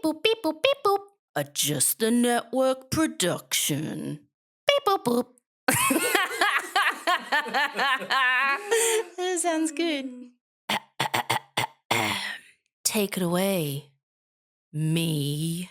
boop, beep boop, beep boop. A Just the Network production. Beep boop boop. That sounds good. Take it away, me.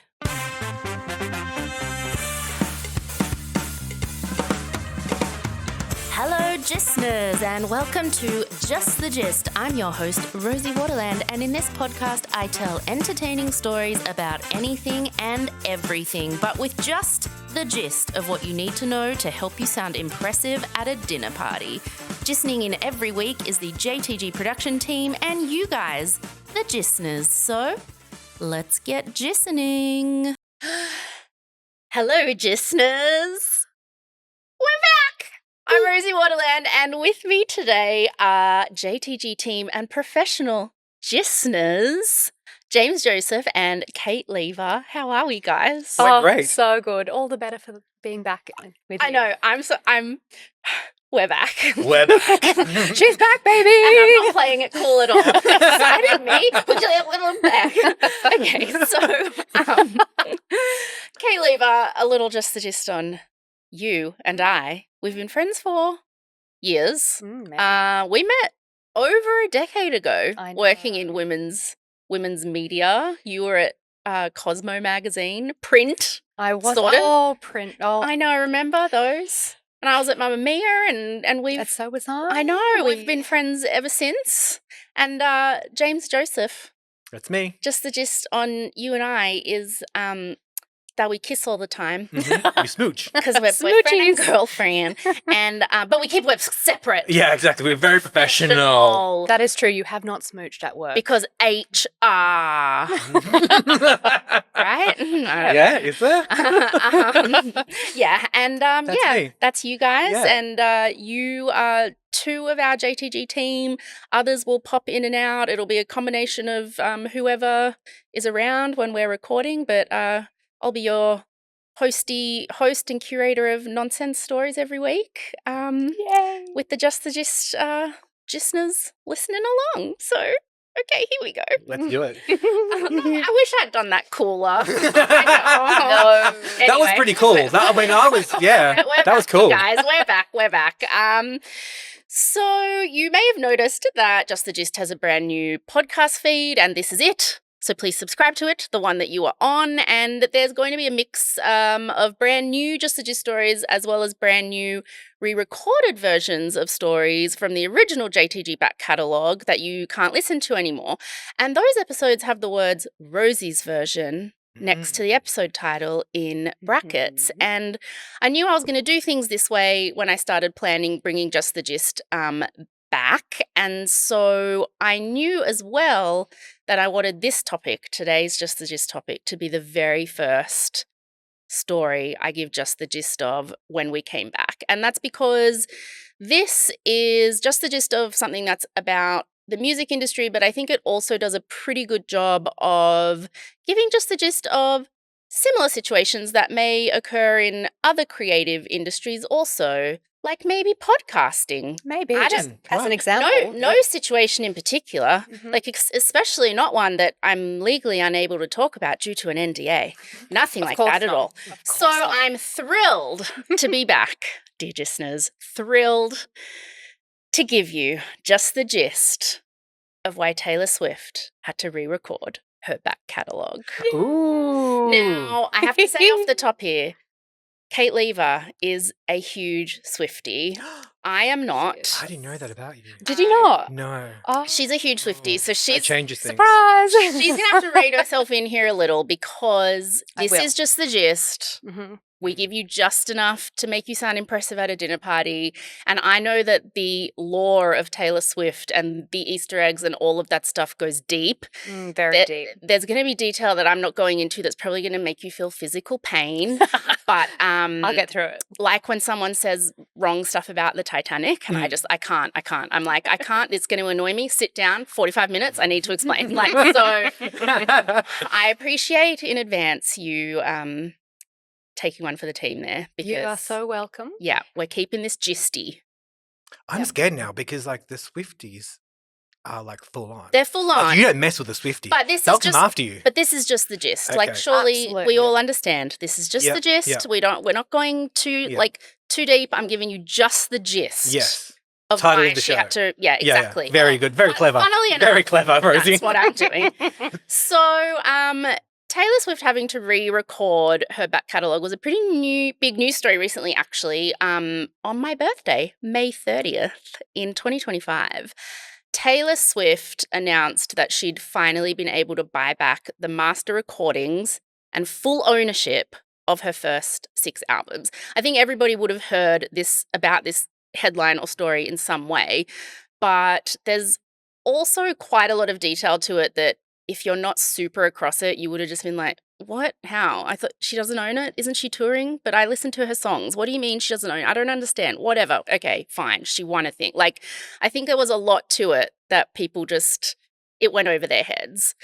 Hello, Gisners, and welcome to Just the Gist. I'm your host, Rosie Waterland, and in this podcast, I tell entertaining stories about anything and everything, but with just the gist of what you need to know to help you sound impressive at a dinner party. Gisting in every week is the JTG production team and you guys, the Gisners. So, let's get gisting. Hello, Gisners. We're back! I'm Rosie Waterland, and with me today are JTG team and professional Gisners, James Joseph and Kate Lever. How are we, guys? We're great. So good. All the better for being back with I you. know. We're back. We're back. She's back, baby. And I'm not playing it cool at all. Excited me? Would you let them back? Okay, so Kate Lever, a little just the gist on you and I. We've been friends for years. We met over a decade ago I know. working in women's media. You were at Cosmo magazine, print. I was sort of. all print. Oh, I know, I remember those. And I was at Mamma Mia, and we've. and so was I. I know, we've been friends ever since. And James Joseph, That's me. just the gist on you and I is that we kiss all the time Mm-hmm. You smooch. because we're boyfriend and Smoochies. girlfriend, and but we keep webs separate. Yeah, exactly. We're very professional. That is true. You have not smooched at work. Because HR, right? Yeah, is there? Yeah, and That's yeah, me. that's you guys, Yeah. and you are two of our JTG team. Others will pop in and out. It'll be a combination of whoever is around when we're recording, but I'll be your host and curator of nonsense stories every week. Yay. With the Just the Gist Gisners listening along. So, okay, here we go. Let's do it. I wish I'd done that cooler. That was Anyway. pretty cool. That We're was back, cool. you guys. We're back. So you may have noticed that Just the Gist has a brand new podcast feed, and this is it. So please subscribe to it, the one that you are on, and there's going to be a mix of brand new Just the Gist stories as well as brand new re-recorded versions of stories from the original JTG back catalogue that you can't listen to anymore. And those episodes have the words Rosie's version next to the episode title in brackets. And I knew I was going to do things this way when I started planning bringing Just the Gist back. And so I knew as well that I wanted this topic, today's Just the Gist topic, to be the very first story I give Just the Gist of when we came back. And that's because this is Just the Gist of something that's about the music industry, but I think it also does a pretty good job of giving Just the Gist of similar situations that may occur in other creative industries also, like maybe podcasting. Maybe. I Just don't- as an right. example. No situation in particular, like especially not one that I'm legally unable to talk about due to an NDA. Nothing Of like course that at not. all. Of So course not. I'm thrilled to be back, dear listeners. Thrilled to give you just the gist of why Taylor Swift had to re-record her back catalogue. Ooh. Now, I have to say off the top here, Kate Lever is a huge Swiftie. I am not. I didn't know that about you. Did you not? No. Oh, She's a huge Swiftie, so That she's changes things. surprise. she's gonna have to rein herself in here a little because I this will. is just the gist. Mhm. We give you just enough to make you sound impressive at a dinner party. And I know that the lore of Taylor Swift and the Easter eggs and all of that stuff goes deep. Very deep. There's going to be detail that I'm not going into that's probably going to make you feel physical pain. But I'll get through it. like when someone says wrong stuff about the Titanic and I can't. I'm like, I can't. It's going to annoy me. Sit down, 45 minutes. I need to explain. Like, so I appreciate in advance you taking one for the team there because You are so welcome. yeah, we're keeping this gisty. I'm scared now because like the Swifties are like full on. They're full Like, on. you don't mess with a Swiftie. But this They'll is come just after you. But this is just the gist. Okay. Like, surely we Absolutely. all understand this is just Yeah, the gist. yeah. We're not going too too deep. I'm giving you just the gist. Yes. Of Title why of the she show. had to. Yeah, Yeah, exactly. Very good. Very clever. Funnily enough, Very clever, Rosie. that's what I'm doing. So, Taylor Swift having to re-record her back catalogue was a pretty big news story recently, actually. On my birthday, May 30th in 2025, Taylor Swift announced that she'd finally been able to buy back the master recordings and full ownership of her first 6 albums. I think everybody would have heard about this headline or story in some way, but there's also quite a lot of detail to it that if you're not super across it, you would have just been like, what? How? I thought she doesn't own it. Isn't she touring? But I listened to her songs. What do you mean she doesn't own it? I don't understand. Whatever. Okay, fine. She won a thing. Like, I think there was a lot to it that people it went over their heads.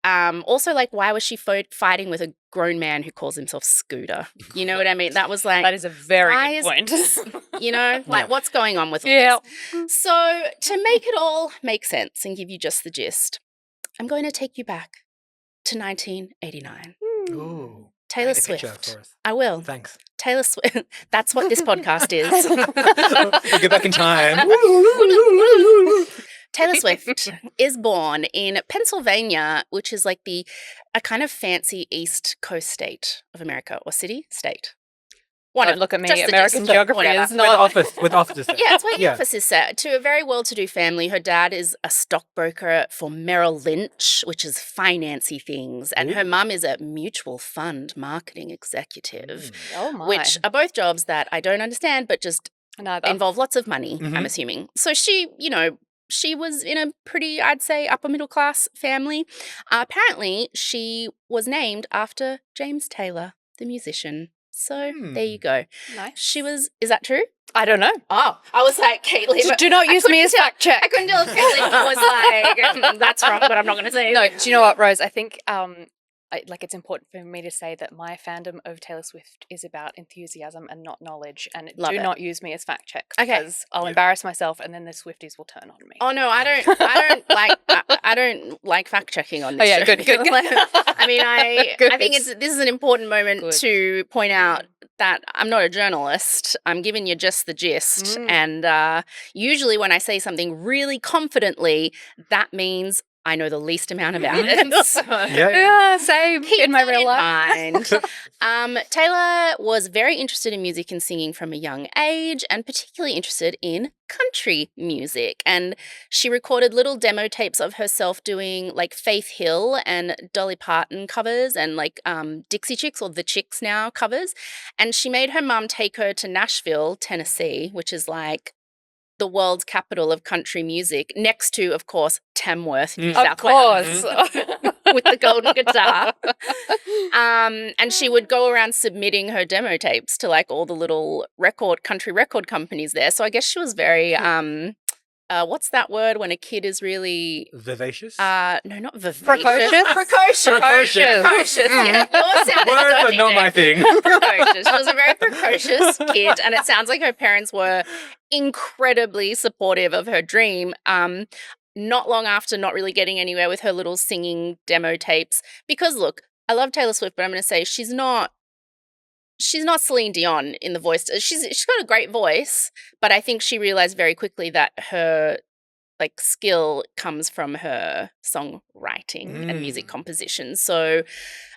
Also, like, why was she fighting with a grown man who calls himself Scooter? You know what I mean? That was like, That is a very why good point. you know, like, Yeah. what's going on with all Yeah. this? So, to make it all make sense and give you just the gist, I'm going to take you back to 1989. Ooh. Taylor Paint a picture Swift. for us. I will. Thanks. Taylor Swift. That's what this podcast is. We'll get back in time. Taylor Swift is born in Pennsylvania, which is like a kind of fancy East Coast state of America, or city, state. Don't look at me. just the American gist, geography whatever. is not. With offices. Yeah, it's where the office is set. To a very well-to-do family. Her dad is a stockbroker for Merrill Lynch, which is financy things, and her mum is a mutual fund marketing executive, Oh my. which are both jobs that I don't understand, but just Neither. involve lots of money, Mhm. I'm assuming. So she was in a pretty, I'd say, upper middle class family. Apparently, she was named after James Taylor, the musician. So there you go. Nice. Is that true? I don't know. Oh, I was like, Caitlin. Do not use me as fact check. I couldn't tell if Caitlin was like, that's wrong, but I'm not going to say No, it. do you know what, Rose? I think it's important for me to say that my fandom of Taylor Swift is about enthusiasm and not knowledge, and Love do it. not use me as fact check Okay. because I'll embarrass myself, and then the Swifties will turn on me. Oh no, I don't like fact checking on Oh, this yeah, show. good. I mean, I Good. think this is an important moment Good. to point out that I'm not a journalist. I'm giving you just the gist, and usually when I say something really confidently, that means I know the least amount about it. So Yeah, same in my that real in life. mind. Taylor was very interested in music and singing from a young age, and particularly interested in country music. And she recorded little demo tapes of herself doing like Faith Hill and Dolly Parton covers, and like Dixie Chicks, or the Chicks now, covers. And she made her mum take her to Nashville, Tennessee, which is like the world's capital of country music, next to, of course, Tamworth, New Of South Wales, course. with the golden guitar. And she would go around submitting her demo tapes to like all the little country record companies there. So I guess she was very, what's that word when a kid is really... Vivacious? No, not vivacious. Precocious? Precocious. Yeah. Yours sounded Words are dodgy not there. my thing. Precocious. She was a very precocious kid, and it sounds like her parents were incredibly supportive of her dream. Not long after not really getting anywhere with her little singing demo tapes, because look, I love Taylor Swift, but I'm going to say she's not Celine Dion in the voice. She's got a great voice, but I think she realized very quickly that her like skill comes from her songwriting and music composition. So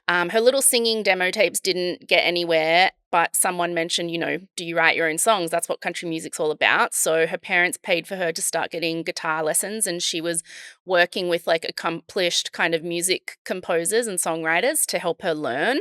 her little singing demo tapes didn't get anywhere, but someone mentioned, do you write your own songs? That's what country music's all about. So her parents paid for her to start getting guitar lessons, and she was working with like accomplished kind of music composers and songwriters to help her learn.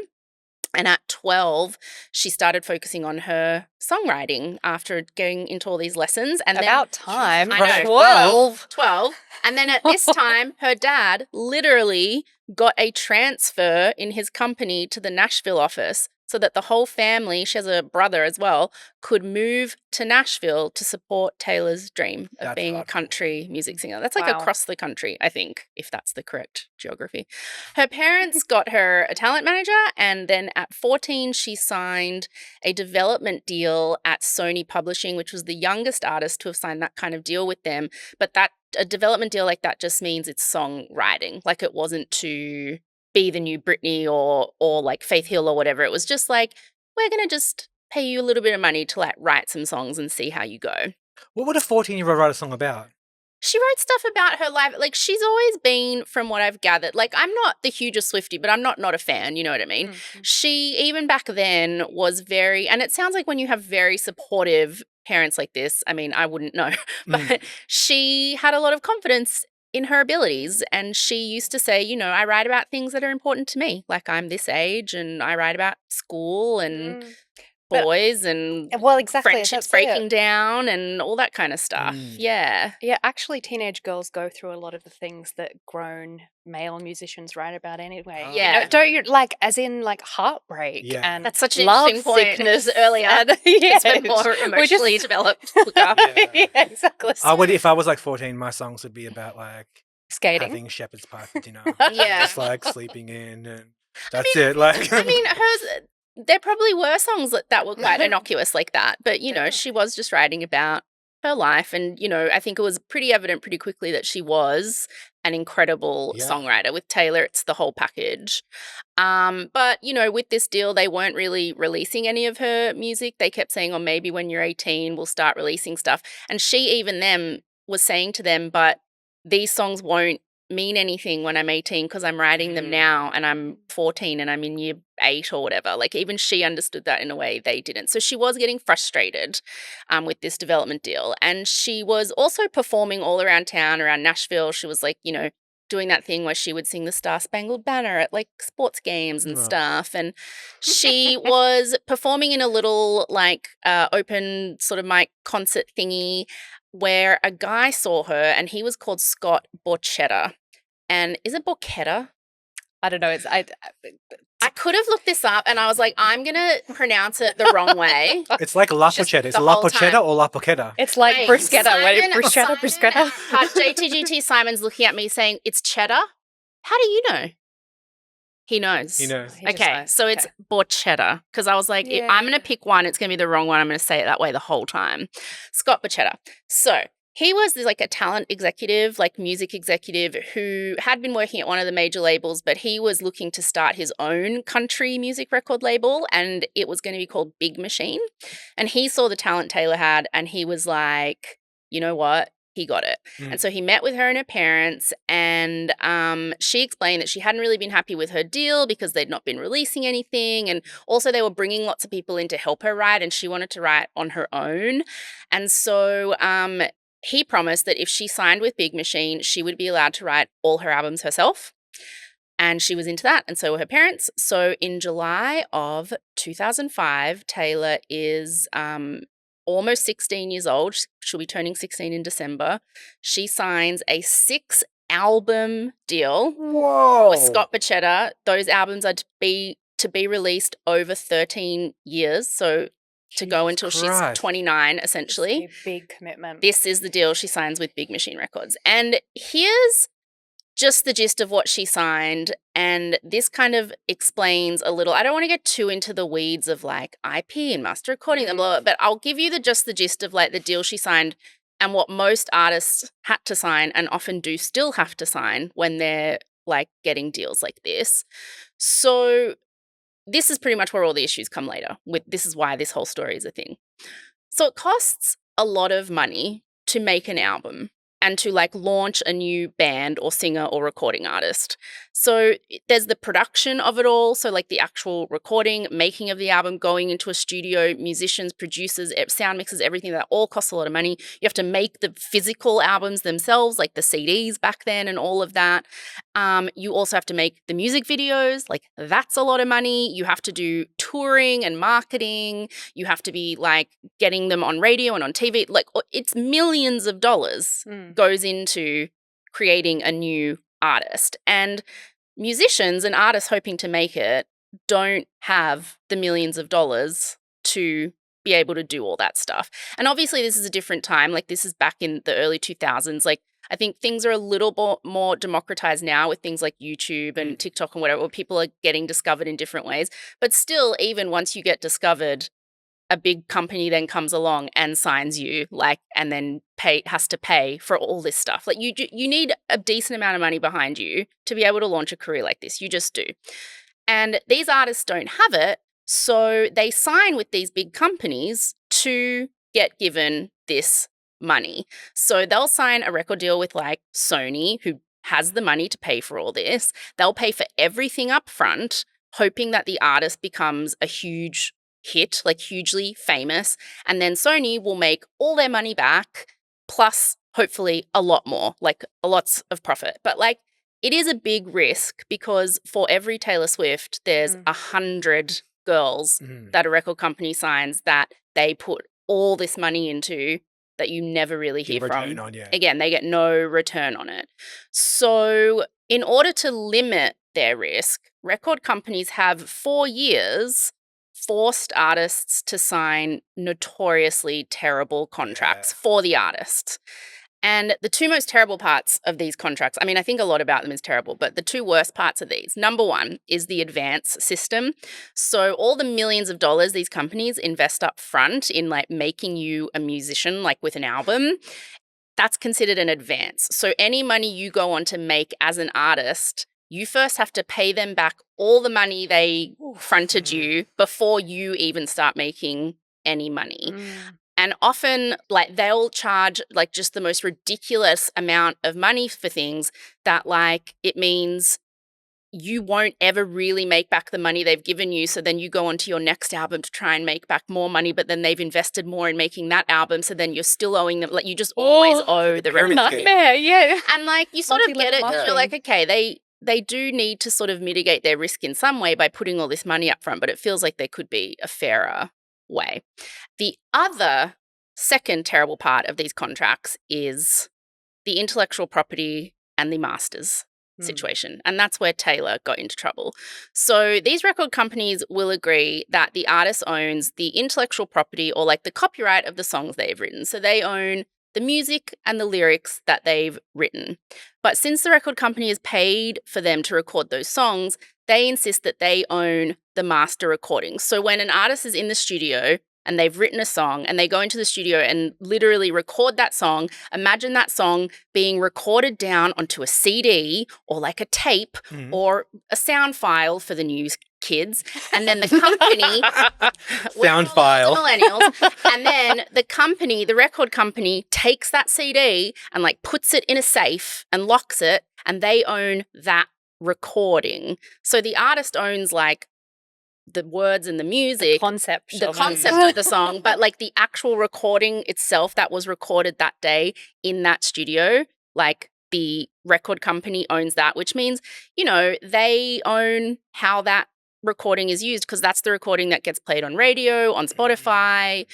And at 12, she started focusing on her songwriting after going into all these lessons. And About time. I know. 12. And then at this time, her dad literally got a transfer in his company to the Nashville office so that the whole family, she has a brother as well, could move to Nashville to support Taylor's dream of That's being a thoughtful. country music singer. That's like Wow. across the country, I think, if that's the correct geography. Her parents got her a talent manager, and then at 14, she signed a development deal at Sony Publishing, which was the youngest artist to have signed that kind of deal with them. But a development deal like that just means it's songwriting. Like, it wasn't to be the new Britney or like Faith Hill or whatever. It was just like, we're going to just pay you a little bit of money to like write some songs and see how you go. What would a 14-year-old write a song about? She wrote stuff about her life. Like, she's always been, from what I've gathered, like, I'm not the hugest Swiftie, but I'm not a fan, you know what I mean? Mhm. She, even back then, was very, and it sounds like when you have very supportive parents like this, I mean, I wouldn't know, but she had a lot of confidence in her abilities, and she used to say, you know, I write about things that are important to me. Like, I'm this age, and I write about school and But- boys and Well, exactly. friendships that's it. breaking down and all that kind of stuff. Yeah. Yeah, actually, teenage girls go through a lot of the things that grown male musicians write about anyway. Oh. Yeah. Don't you, like, as in, like, heartbreak Yeah. and That's such an love interesting point. sickness Earlier. and- Yes, yeah, we're more we're emotionally just- developed. quicker. Yeah. yeah, exactly. I would, if I was like 14, my songs would be about like Skating. having shepherd's pie for dinner. Yeah. Just like sleeping in, and that's it. Like, I mean, hers, there probably were songs that were quite innocuous like that, but, you know, she was just writing about her life. And, you know, I think it was pretty evident pretty quickly that she was an incredible Yeah. songwriter. With Taylor, it's the whole package. But, you know, with this deal, they weren't really releasing any of her music. They kept saying, oh, maybe when you're 18, we'll start releasing stuff. And she even then was saying to them, but these songs won't mean anything when I'm 18 because I'm writing them now and I'm 14 and I'm in year 8 or whatever. Like, even she understood that in a way they didn't. So she was getting frustrated with this development deal. And she was also performing all around town, around Nashville. She was like, you know, doing that thing where she would sing the Star Spangled Banner at like sports games and Oh. stuff. And she was performing in a little like open sort of mic concert thingy where a guy saw her, and he was called Scott Borchetta. And is it Borchetta? I don't know. It's I could have looked this up, and I was like, I'm going to pronounce it the wrong way. it's like La Just Pochetta. Is the it La whole Pochetta time. or La Pochetta? It's like Wait, bruschetta. Simon- Bruschetta. JTGT Simon's looking at me saying, it's cheddar? How do you know? He knows. He knows. He just Okay, knows. so it's Okay. Borchetta, because I was like, if I'm going to pick one, it's going to be the wrong one. I'm going to say it that way the whole time. Scott Borchetta. So he was like a talent executive, like music executive, who had been working at one of the major labels, but he was looking to start his own country music record label, and it was going to be called Big Machine. And he saw the talent Taylor had, and he was like, you know what? He got it. And so he met with her and her parents, and she explained that she hadn't really been happy with her deal because they'd not been releasing anything. And also they were bringing lots of people in to help her write, and she wanted to write on her own. And so he promised that if she signed with Big Machine, she would be allowed to write all her albums herself. And she was into that, and so were her parents. So in July of 2005, Taylor is almost 16 years old. She'll be turning 16 in December. She signs a 6-album deal Whoa. with Scott Borchetta. Those albums are to be released over 13 years, so to go until Jesus Christ. she's 29, essentially. It's a big commitment. This is the deal she signs with Big Machine Records. And here's just the gist of what she signed. And this kind of explains a little. I don't want to get too into the weeds of like IP and master recording and blah, blah, but I'll give you just the gist of like the deal she signed and what most artists had to sign and often do still have to sign when they're like getting deals like this. So this is pretty much where all the issues come later. This is why this whole story is a thing. So it costs a lot of money to make an album and to like launch a new band or singer or recording artist. So there's the production of it all. So like the actual recording, making of the album, going into a studio, musicians, producers, sound mixers, everything, that all costs a lot of money. You have to make the physical albums themselves, like the CDs back then and all of that. You also have to make the music videos, like that's a lot of money. You have to do touring and marketing. You have to be like getting them on radio and on TV. Like it's millions of dollars goes into creating a new artist. And musicians and artists hoping to make it don't have the millions of dollars to be able to do all that stuff. And obviously this is a different time. Like this is back in the early 2000s. Like I think things are a little more democratized now with things like YouTube and TikTok and whatever, where people are getting discovered in different ways. But still, even once you get discovered, a big company then comes along and signs you, like, and then has to pay for all this stuff. Like you need a decent amount of money behind you to be able to launch a career like this. You just do. And these artists don't have it, so they sign with these big companies to get given this money. So they'll sign a record deal with like Sony, who has the money to pay for all this. They'll pay for everything up front, hoping that the artist becomes a huge hit, like hugely famous. And then Sony will make all their money back, plus hopefully a lot more, like lots of profit. But like, it is a big risk because for every Taylor Swift, there's 100 girls that a record company signs that they put all this money into that you never really hear from. Again, they get no return on it. So in order to limit their risk, record companies have 4 years forced artists to sign notoriously terrible contracts for the artists. And the two most terrible parts of these contracts, I mean, I think a lot about them is terrible, but the two worst parts of these, number one is the advance system. So all the millions of dollars these companies invest up front in like making you a musician, like with an album, that's considered an advance. So any money you go on to make as an artist, you first have to pay them back all the money they fronted you before you even start making any money. And often, like, they'll charge, like, just the most ridiculous amount of money for things that, like, it means you won't ever really make back the money they've given you. So then you go on to your next album to try and make back more money, but then they've invested more in making that album. So then you're still owing them. Like, you just always owe the record. Nightmare, yeah. And, like, you sort of get it. You're like, okay, they do need to sort of mitigate their risk in some way by putting all this money up front, but it feels like there could be a fairer way. The other second terrible part of these contracts is the intellectual property and the masters situation. And that's where Taylor got into trouble. So these record companies will agree that the artist owns the intellectual property or like the copyright of the songs they've written. So they own the music and the lyrics that they've written. But since the record company has paid for them to record those songs, they insist that they own the master recordings. So when an artist is in the studio and they've written a song and they go into the studio and literally record that song, imagine that song being recorded down onto a CD or like a tape or a sound file for the new kids. And then the company... sound file. Millennials. And then the record company takes that CD and like puts it in a safe and locks it, and they own that recording. So the artist owns like the words and the music, the concept of the song, but like the actual recording itself that was recorded that day in that studio, like the record company owns that, which means, you know, they own how that recording is used because that's the recording that gets played on radio, on Spotify,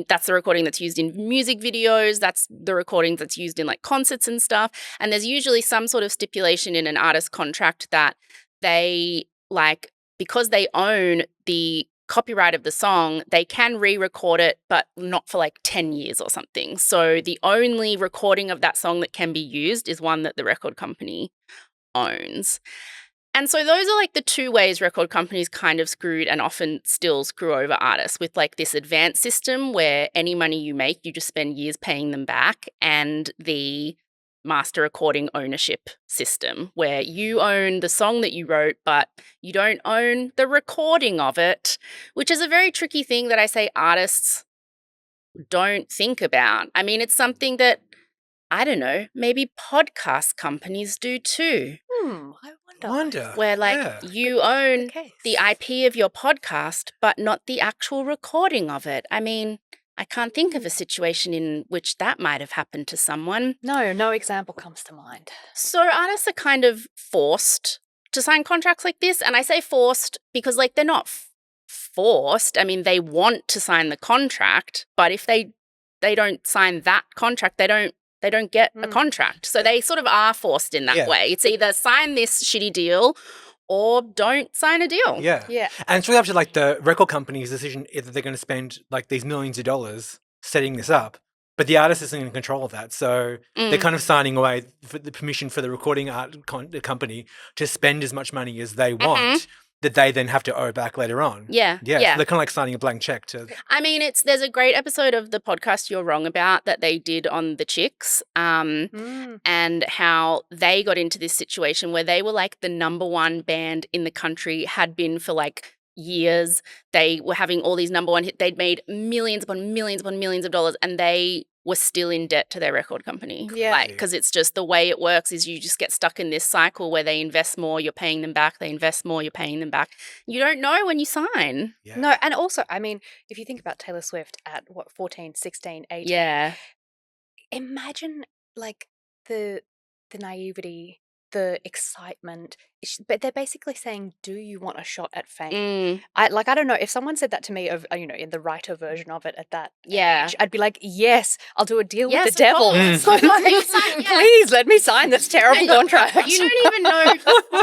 that's the recording that's used in music videos, that's the recording that's used in like concerts and stuff. And there's usually some sort of stipulation in an artist contract that they like, because they own the copyright of the song, they can re-record it, but not for like 10 years or something. So the only recording of that song that can be used is one that the record company owns. And so those are like the two ways record companies kind of screwed and often still screw over artists, with like this advance system where any money you make, you just spend years paying them back, and the master recording ownership system where you own the song that you wrote, but you don't own the recording of it, which is a very tricky thing that I say artists don't think about. I mean, it's something that, I don't know, maybe podcast companies do too. I wonder. Where like you own the IP of your podcast, but not the actual recording of it. I mean, I can't think of a situation in which that might have happened to someone. No example comes to mind. So artists are kind of forced to sign contracts like this. And I say forced because like they're not forced. I mean, they want to sign the contract, but if they don't sign that contract, they don't get a contract. So they sort of are forced in that way. It's either sign this shitty deal or don't sign a deal. Yeah. Yeah. And it's really up to like the record company's decision if they're going to spend like these millions of dollars setting this up. But the artist isn't in control of that. So they're kind of signing away for the permission for the recording company to spend as much money as they want that they then have to owe back later on. Yeah. So they're kind of like signing a blank check to. I mean, there's a great episode of the podcast You're Wrong About that they did on the Chicks, and how they got into this situation where they were like the number one band in the country, had been for like years. They were having all these number one hits. They'd made millions upon millions upon millions of dollars, and they were still in debt to their record company. Yeah. Like, because it's just the way it works is you just get stuck in this cycle where they invest more, you're paying them back. They invest more, you're paying them back. You don't know when you sign. Yeah. No, and also, I mean, if you think about Taylor Swift at 14, 16, 18. Yeah. Imagine like the naivety, the excitement. But they're basically saying, do you want a shot at fame? I don't know. If someone said that to me of, in the writer version of it at that age, I'd be like, yes, I'll do a deal with the devil. So please let me sign this terrible contract. You don't even know.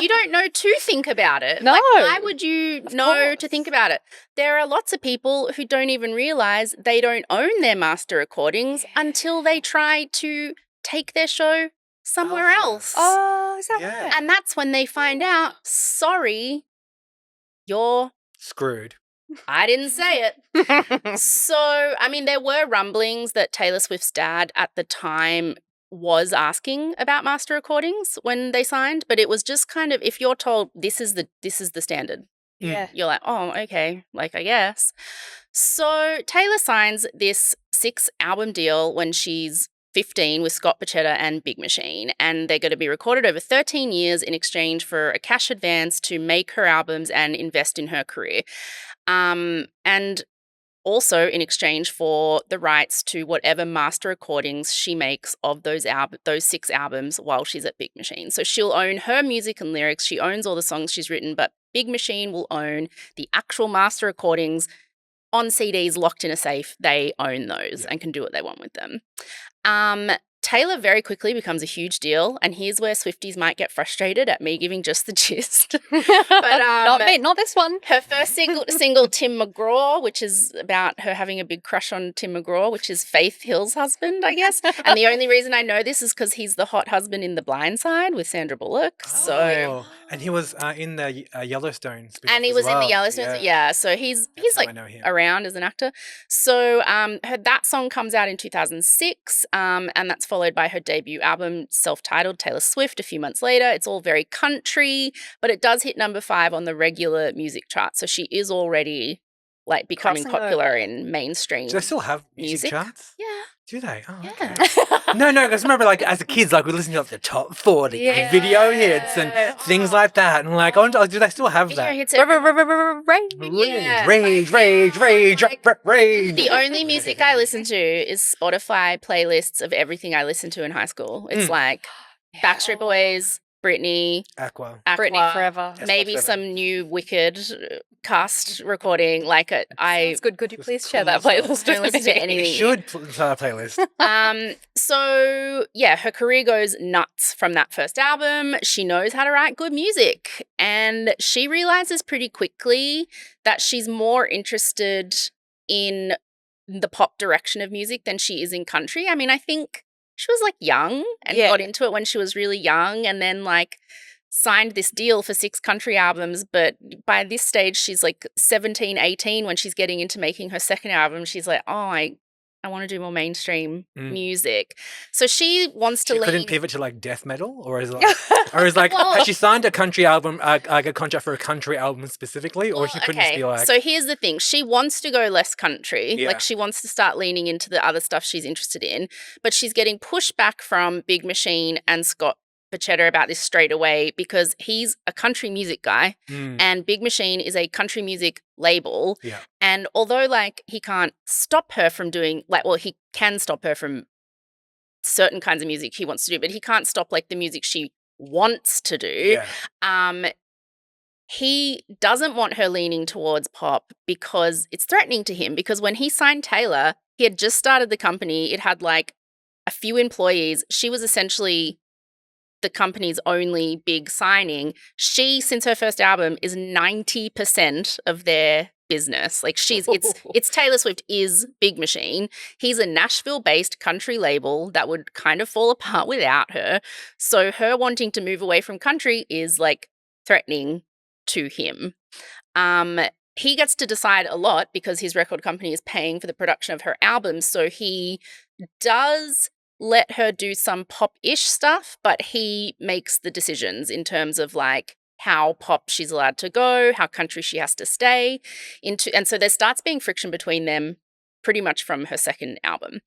You don't know to think about it. No. Like, why would you know to think about it? There are lots of people who don't even realize they don't own their master recordings until they try to take their show somewhere else. Oh, is that right? And that's when they find out, sorry, you're Screwed. I didn't say it. So, I mean, there were rumblings that Taylor Swift's dad at the time was asking about master recordings when they signed, but it was just kind of, if you're told this is the standard, Yeah. you're like, oh, okay, like I guess. So Taylor signs this 6-album deal when she's 15 with Scott Pachetta and Big Machine, and they're going to be recorded over 13 years in exchange for a cash advance to make her albums and invest in her career. And also in exchange for the rights to whatever master recordings she makes of those 6 albums while she's at Big Machine. So she'll own her music and lyrics. She owns all the songs she's written, but Big Machine will own the actual master recordings on CDs locked in a safe. They own those and can do what they want with them. Taylor very quickly becomes a huge deal, and here's where Swifties might get frustrated at me giving just the gist. But not this one. Her first single, Tim McGraw, which is about her having a big crush on Tim McGraw, which is Faith Hill's husband, I guess. And the only reason I know this is because he's the hot husband in The Blind Side with Sandra Bullock. So, and he was in the Yellowstone. And he was in the Yellowstone. Yeah, so he's like around as an actor. So that song comes out in 2006, and that's followed by her debut album, self-titled Taylor Swift, a few months later. It's all very country, but it does hit number 5 on the regular music chart. So she is already like becoming popular in mainstream. Do they still have music charts? Yeah. Do they? Oh, okay. No, because remember, like, as a kids, like, we listened to like, the top 40 video hits and things like that. And like, oh, do they still have that? Rage. The only music I listen to is Spotify playlists of everything I listened to in high school. It's like Backstreet Boys, Britney, Aqua, Britney forever. Maybe some new Wicked cast recording. Like It's good. Could you please share that playlist? Don't listen to anything. Should start a playlist. So yeah, her career goes nuts from that first album. She knows how to write good music, and she realizes pretty quickly that she's more interested in the pop direction of music than she is in country. I mean, I think she was like young and got into it when she was really young, and then like signed this deal for 6 country albums. But by this stage, she's like 17, 18 when she's getting into making her second album. She's like, oh, I want to do more mainstream music. So she wants to leave. Couldn't pivot to like death metal, or is like has she signed a country album, like a contract for a country album specifically, or she couldn't just be like. So here's the thing: she wants to go less country, like she wants to start leaning into the other stuff she's interested in, but she's getting pushback from Big Machine and Scott Pachetta about this straight away because he's a country music guy and Big Machine is a country music label. Yeah. And although like he can't stop her from doing he can stop her from certain kinds of music he wants to do, but he can't stop like the music she wants to do. Yeah. He doesn't want her leaning towards pop because it's threatening to him, because when he signed Taylor, he had just started the company. It had like a few employees. She was essentially the company's only big signing, she, since her first album, is 90% of their business. Like it's Taylor Swift is Big Machine. He's a Nashville-based country label that would kind of fall apart without her. So her wanting to move away from country is like threatening to him. He gets to decide a lot because his record company is paying for the production of her albums. So he does let her do some pop-ish stuff, but he makes the decisions in terms of like how pop she's allowed to go, how country she has to stay into. And so there starts being friction between them pretty much from her second album.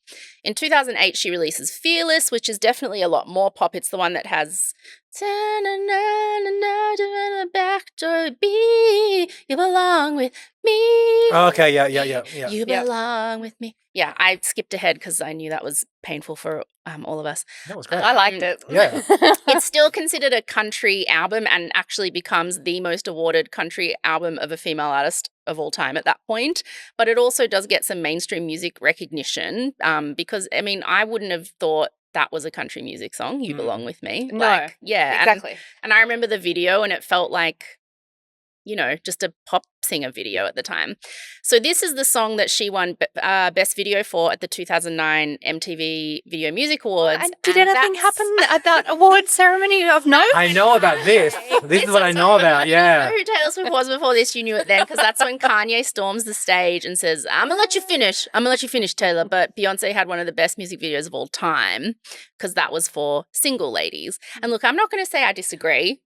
In 2008, she releases Fearless, which is definitely a lot more pop. It's the one that has back door B, you belong with me. Oh, okay, yeah. You belong with me. Yeah, I skipped ahead because I knew that was painful for all of us. That was great. I liked it. Yeah. It's still considered a country album and actually becomes the most awarded country album of a female artist of all time at that point. But it also does get some mainstream music recognition because, I mean, I wouldn't have thought that was a country music song, You Belong With Me. No, like, yeah, exactly. And I remember the video and it felt like, you know, just a pop singer video at the time. So this is the song that she won Best Video for at the 2009 MTV Video Music Awards. And did anything happen at that award ceremony of note? I know about this. This is what I know about, yeah. You know who Taylor Swift was before this, you knew it then, because that's when Kanye storms the stage and says, I'm going to let you finish, Taylor. But Beyonce had one of the best music videos of all time because that was for single ladies. And look, I'm not going to say I disagree.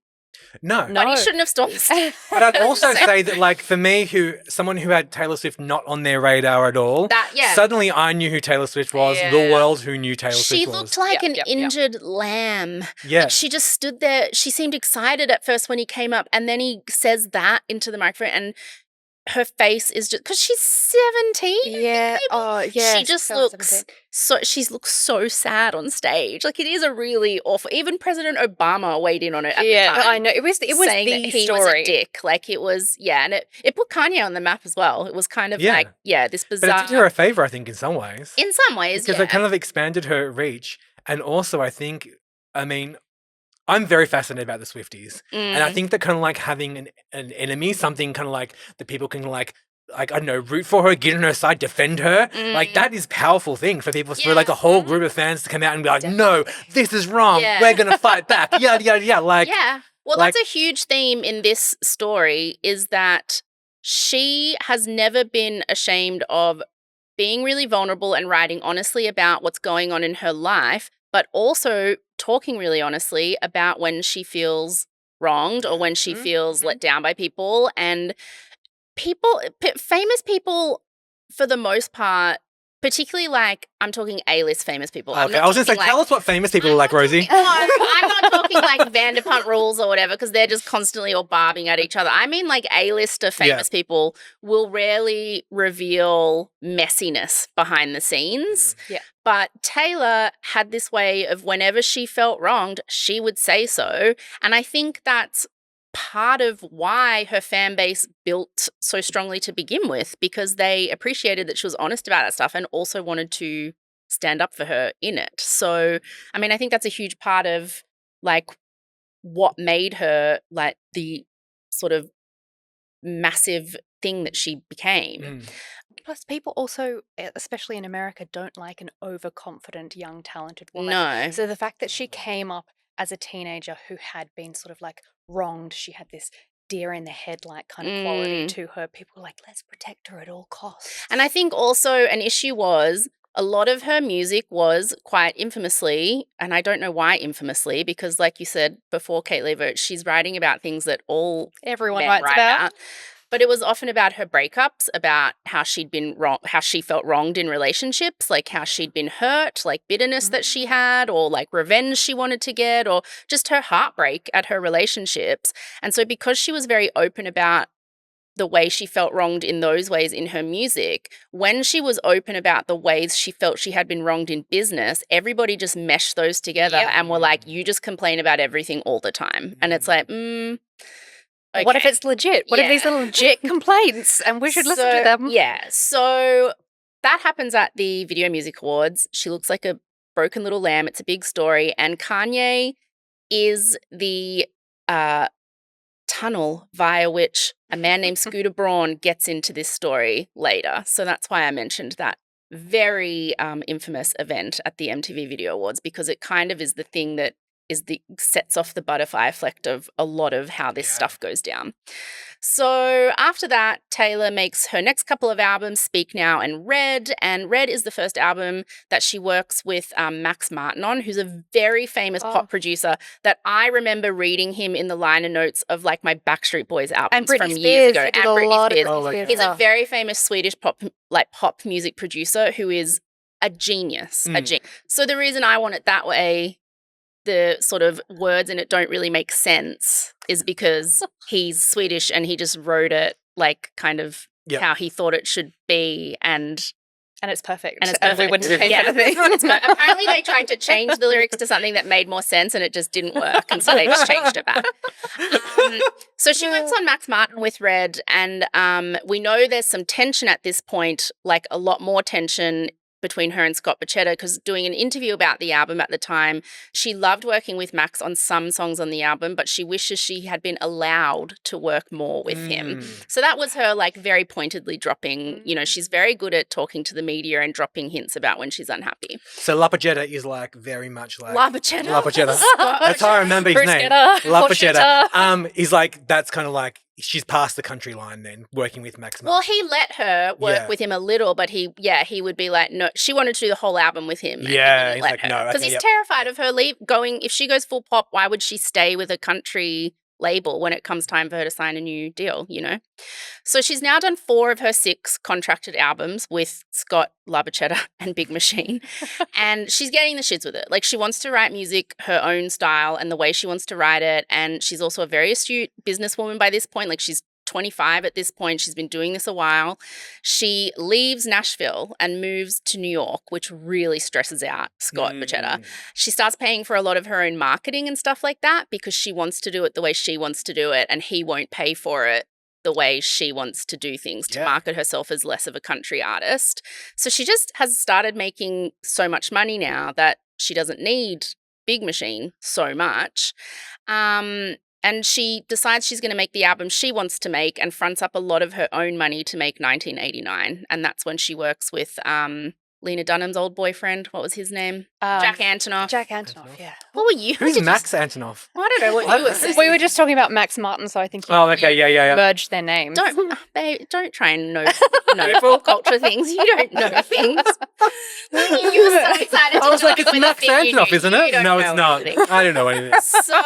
No. But he shouldn't have stormed the stage. But I'd also say that, like, for me, someone who had Taylor Swift not on their radar at all, suddenly I knew who Taylor Swift was, the world who knew Taylor Swift was. She looked like an injured lamb. Yeah. Like, she just stood there. She seemed excited at first when he came up, and then he says that into the microphone, and her face is just, because she's 17. Yeah. Oh, yeah. She just looks she looks so sad on stage. Like, it is a really awful. Even President Obama weighed in on it. At the time, I know. It was saying the that he story. was a dick. Like, it was, and it put Kanye on the map as well. It was kind of like, this bizarre. But it did her a favor, I think, in some ways. In some ways, because it kind of expanded her reach, and also I think, I mean, I'm very fascinated about the Swifties. And I think that kind of like having an enemy, something kind of like that people can like, I don't know, root for her, get on her side, defend her. Like, that is a powerful thing for people, for like a whole group of fans to come out and be like, no, this is wrong. We're going to fight back. Yeah. Like, well, that's a huge theme in this story, is that she has never been ashamed of being really vulnerable and writing honestly about what's going on in her life, but also talking really honestly about when she feels wronged or when she feels let down by people. And famous people, for the most part, particularly like, I'm talking A-list famous people. Okay, I was going to say, tell us what famous people are like, Rosie. I'm not talking like Vanderpump Rules or whatever, because they're just constantly all barbing at each other. I mean, like, A-lister famous people will rarely reveal messiness behind the scenes. Yeah. But Taylor had this way of, whenever she felt wronged, she would say so. And I think that's part of why her fan base built so strongly to begin with, because they appreciated that she was honest about that stuff and also wanted to stand up for her in it. So, I mean, I think that's a huge part of like what made her like the sort of massive thing that she became. Plus, people also, especially in America, don't like an overconfident, young, talented woman. No. So the fact that she came up as a teenager who had been sort of like wronged, she had this deer in the headlight kind of quality to her. People were like, let's protect her at all costs. And I think also an issue was a lot of her music was quite infamously, and I don't know why infamously, because like you said before, Kate Leavitt, she's writing about things that everyone writes about. But it was often about her breakups, about how she'd been wrong, how she felt wronged in relationships, like how she'd been hurt, like bitterness that she had, or like revenge she wanted to get, or just her heartbreak at her relationships. And so because she was very open about the way she felt wronged in those ways in her music, when she was open about the ways she felt she had been wronged in business, everybody just meshed those together and were like, you just complain about everything all the time. And it's like, okay. What if it's legit? What if these are legit complaints and we should listen to them? Yeah. So that happens at the Video Music Awards. She looks like a broken little lamb. It's a big story. And Kanye is the tunnel via which a man named Scooter Braun gets into this story later. So that's why I mentioned that very infamous event at the MTV Video Awards, because it kind of is the thing that sets off the butterfly effect of a lot of how this stuff goes down. So after that, Taylor makes her next couple of albums, Speak Now and Red is the first album that she works with Max Martin on, who's a very famous pop producer that I remember reading him in the liner notes of like my Backstreet Boys albums from years ago. And Britney Spears. He's a very famous Swedish pop music producer who is a genius. So the reason I want it that way, the sort of words in it don't really make sense, is because he's Swedish and he just wrote it like kind of how he thought it should be, and it's perfect. And it's perfect. We wouldn't change anything. Apparently they tried to change the lyrics to something that made more sense and it just didn't work, and so they just changed it back. So she works on Max Martin with Red, and we know there's some tension at this point, like a lot more tension between her and Scott Borchetta, because doing an interview about the album at the time, she loved working with Max on some songs on the album, but she wishes she had been allowed to work more with him. So that was her like very pointedly dropping, you know, she's very good at talking to the media and dropping hints about when she's unhappy. So La Borchetta is like very much like La Borchetta. That's how I remember his name. La Borchetta. He's like, that's kind of like, she's past the country line then, working with Max Martin. Well, he let her work with him a little, but he would be like, no, she wanted to do the whole album with him. Yeah, he's like, no. Because he's terrified of her going, if she goes full pop, why would she stay with a country label when it comes time for her to sign a new deal, you know? So she's now done 4 of her 6 contracted albums with Scott, La Borchetta and Big Machine, and she's getting the shits with it. Like, she wants to write music her own style and the way she wants to write it, and she's also a very astute businesswoman by this point. Like, she's 25 at this point. She's been doing this a while. She leaves Nashville and moves to New York, which really stresses out Scott Borchetta. She starts paying for a lot of her own marketing and stuff like that because she wants to do it the way she wants to do it, and he won't pay for it the way she wants to do things to market herself as less of a country artist. So she just has started making so much money now that she doesn't need Big Machine so much. And she decides she's going to make the album she wants to make and fronts up a lot of her own money to make 1989. And that's when she works with Lena Dunham's old boyfriend. What was his name? Jack Antonoff. Jack Antonoff, yeah. What were you? Who's Max Antonoff? I don't know what you were saying. We were just talking about Max Martin, so I think you merged their names. Don't try and know pop culture things. You don't know things. You were so excited. I was like, it's Max Antonoff, isn't it? No, it's not. I don't know anything. So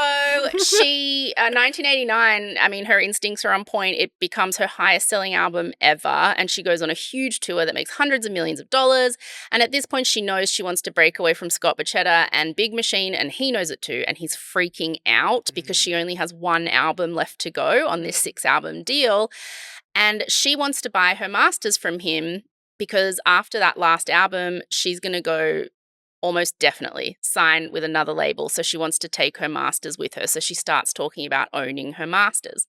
she, 1989, I mean, her instincts are on point. It becomes her highest selling album ever, and she goes on a huge tour that makes hundreds of millions of dollars. And at this point, she knows she wants to break away from Scott Borchetta and Big Machine, and he knows it too, and he's freaking out because she only has 1 album left to go on this 6-album deal. And she wants to buy her masters from him because after that last album, she's going to go almost definitely sign with another label. So she wants to take her masters with her. So she starts talking about owning her masters.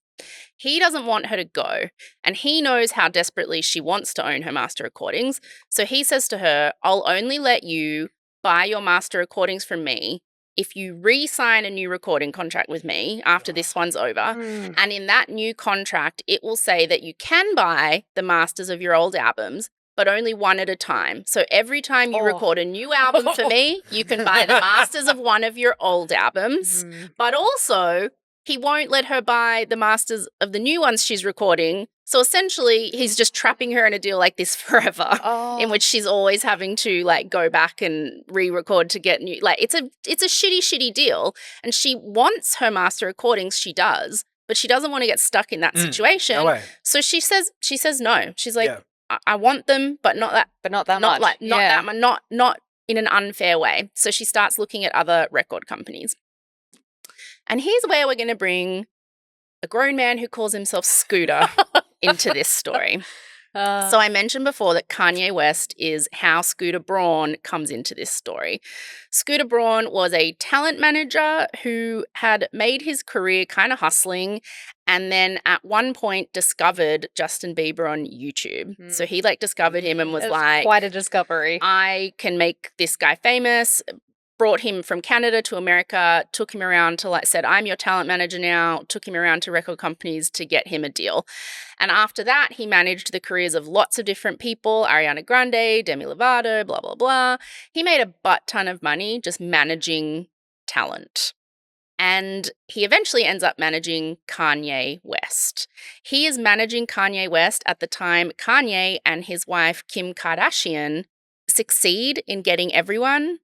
He doesn't want her to go, and he knows how desperately she wants to own her master recordings. So he says to her, I'll only let you buy your master recordings from me if you re-sign a new recording contract with me after this one's over. And in that new contract, it will say that you can buy the masters of your old albums, but only one at a time. So every time you record a new album for me, you can buy the masters of one of your old albums. But also, he won't let her buy the masters of the new ones she's recording. So essentially, he's just trapping her in a deal like this forever, in which she's always having to like go back and re-record to get new. Like, it's a shitty deal, and she wants her master recordings. She does, but she doesn't want to get stuck in that situation. No way. So she says no. She's like, I want them, but not that much. Not in an unfair way. So she starts looking at other record companies. And here's where we're going to bring a grown man who calls himself Scooter into this story. So I mentioned before that Kanye West is how Scooter Braun comes into this story. Scooter Braun was a talent manager who had made his career kind of hustling, and then at one point discovered Justin Bieber on YouTube. So he like discovered him and was like, quite a discovery. I can make this guy famous. brought him from Canada to America, took him around to said, I'm your talent manager now, took him around to record companies to get him a deal. And after that, he managed the careers of lots of different people, Ariana Grande, Demi Lovato, blah, blah, blah. He made a butt ton of money just managing talent. And he eventually ends up managing Kanye West. He is managing Kanye West at the time Kanye and his wife, Kim Kardashian, succeed in getting everyone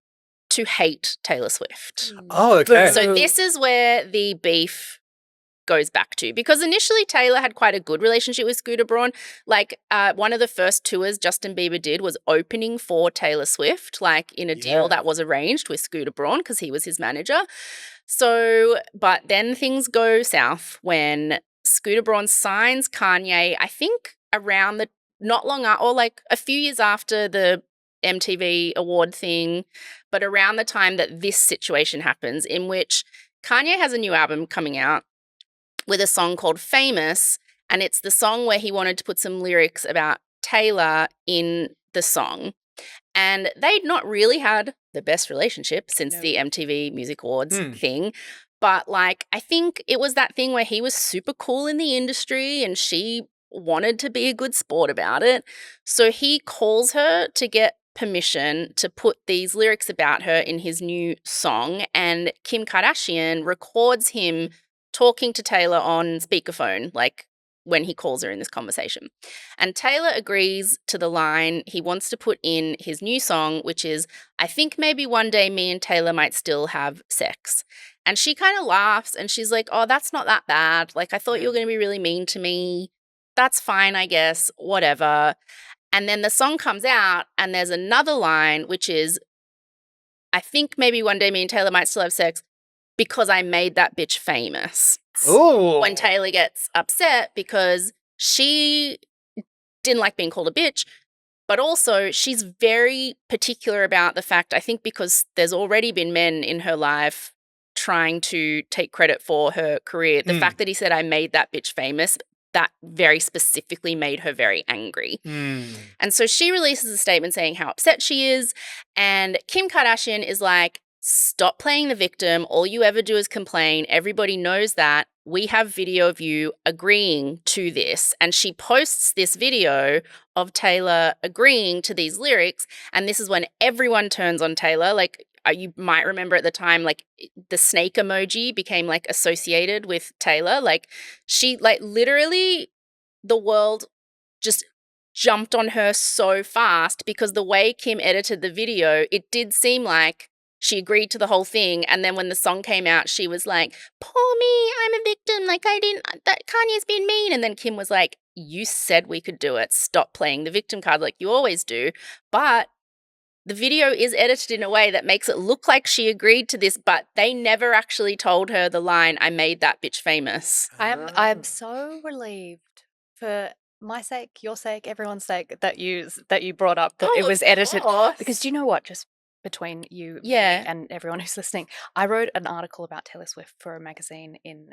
to hate Taylor Swift. Oh, okay. So this is where the beef goes back to, because initially Taylor had quite a good relationship with Scooter Braun. One of the first tours Justin Bieber did was opening for Taylor Swift, in a deal that was arranged with Scooter Braun because he was his manager. So, but then things go south when Scooter Braun signs Kanye, I think around not long after, or a few years after the MTV award thing, but around the time that this situation happens, in which Kanye has a new album coming out with a song called Famous, and it's the song where he wanted to put some lyrics about Taylor in the song. And they'd not really had the best relationship since the MTV Music Awards thing. But I think it was that thing where he was super cool in the industry and she wanted to be a good sport about it. So he calls her to get permission to put these lyrics about her in his new song, and Kim Kardashian records him talking to Taylor on speakerphone, when he calls her in this conversation. And Taylor agrees to the line he wants to put in his new song, which is, I think maybe one day me and Taylor might still have sex. And she kind of laughs and she's like, oh, that's not that bad. I thought you were going to be really mean to me. That's fine, I guess, whatever. And then the song comes out and there's another line, which is, I think maybe one day me and Taylor might still have sex because I made that bitch famous. Ooh. When Taylor gets upset because she didn't like being called a bitch, but also she's very particular about the fact, I think because there's already been men in her life trying to take credit for her career, the fact that he said, I made that bitch famous, that very specifically made her very angry. And so she releases a statement saying how upset she is. And Kim Kardashian is like, stop playing the victim. All you ever do is complain. Everybody knows that. We have video of you agreeing to this. And she posts this video of Taylor agreeing to these lyrics. And this is when everyone turns on Taylor. You might remember at the time, the snake emoji became associated with Taylor. She literally the world just jumped on her so fast because the way Kim edited the video, it did seem like she agreed to the whole thing. And then when the song came out, she was like, poor me, I'm a victim. Kanye's been mean. And then Kim was like, you said we could do it. Stop playing the victim card like you always do. But the video is edited in a way that makes it look like she agreed to this, but they never actually told her the line, I made that bitch famous. I'm so relieved for my sake, your sake, everyone's sake that you brought up that it was edited. Because do you know what? Just between you me, and everyone who's listening, I wrote an article about Taylor Swift for a magazine in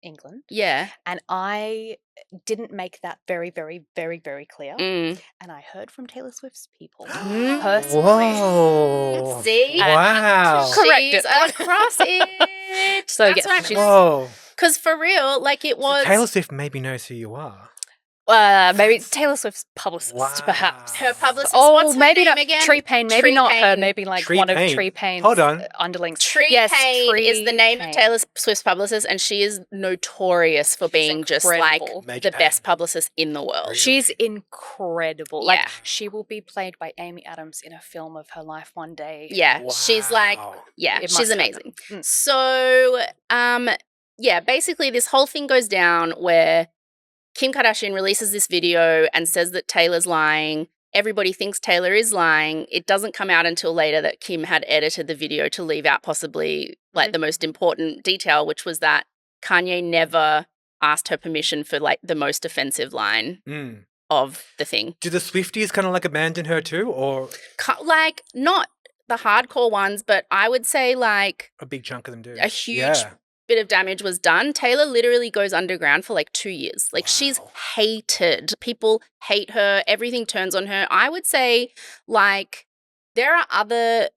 England. Yeah. And I didn't make that very, very, very, very clear. And I heard from Taylor Swift's people personally. Whoa. See? Wow. She's across it. So That's right. Whoa. Because for real, it was... Taylor Swift maybe knows who you are. Maybe Taylor Swift's publicist, perhaps. Her publicist. Oh, what's her maybe name not again? Tree Payne. Maybe Tree not her. Payne. Maybe Tree one Payne. of Tree Payne's Hold on. underlings. Tree Payne is the name of Taylor Swift's publicist, and she is notorious for being just the best publicist in the world. Really? She's incredible. Yeah. She will be played by Amy Adams in a film of her life one day. Yeah, Wow. she's she's amazing. happen. So, basically this whole thing goes down where Kim Kardashian releases this video and says that Taylor's lying. Everybody thinks Taylor is lying. It doesn't come out until later that Kim had edited the video to leave out possibly the most important detail, which was that Kanye never asked her permission for the most offensive line of the thing. Do the Swifties kind of abandon her too, or not the hardcore ones, but I would say a big chunk of them do? A huge bit of damage was done. Taylor literally goes underground for 2 years. She's hated. People hate her. Everything turns on her. I would say there are other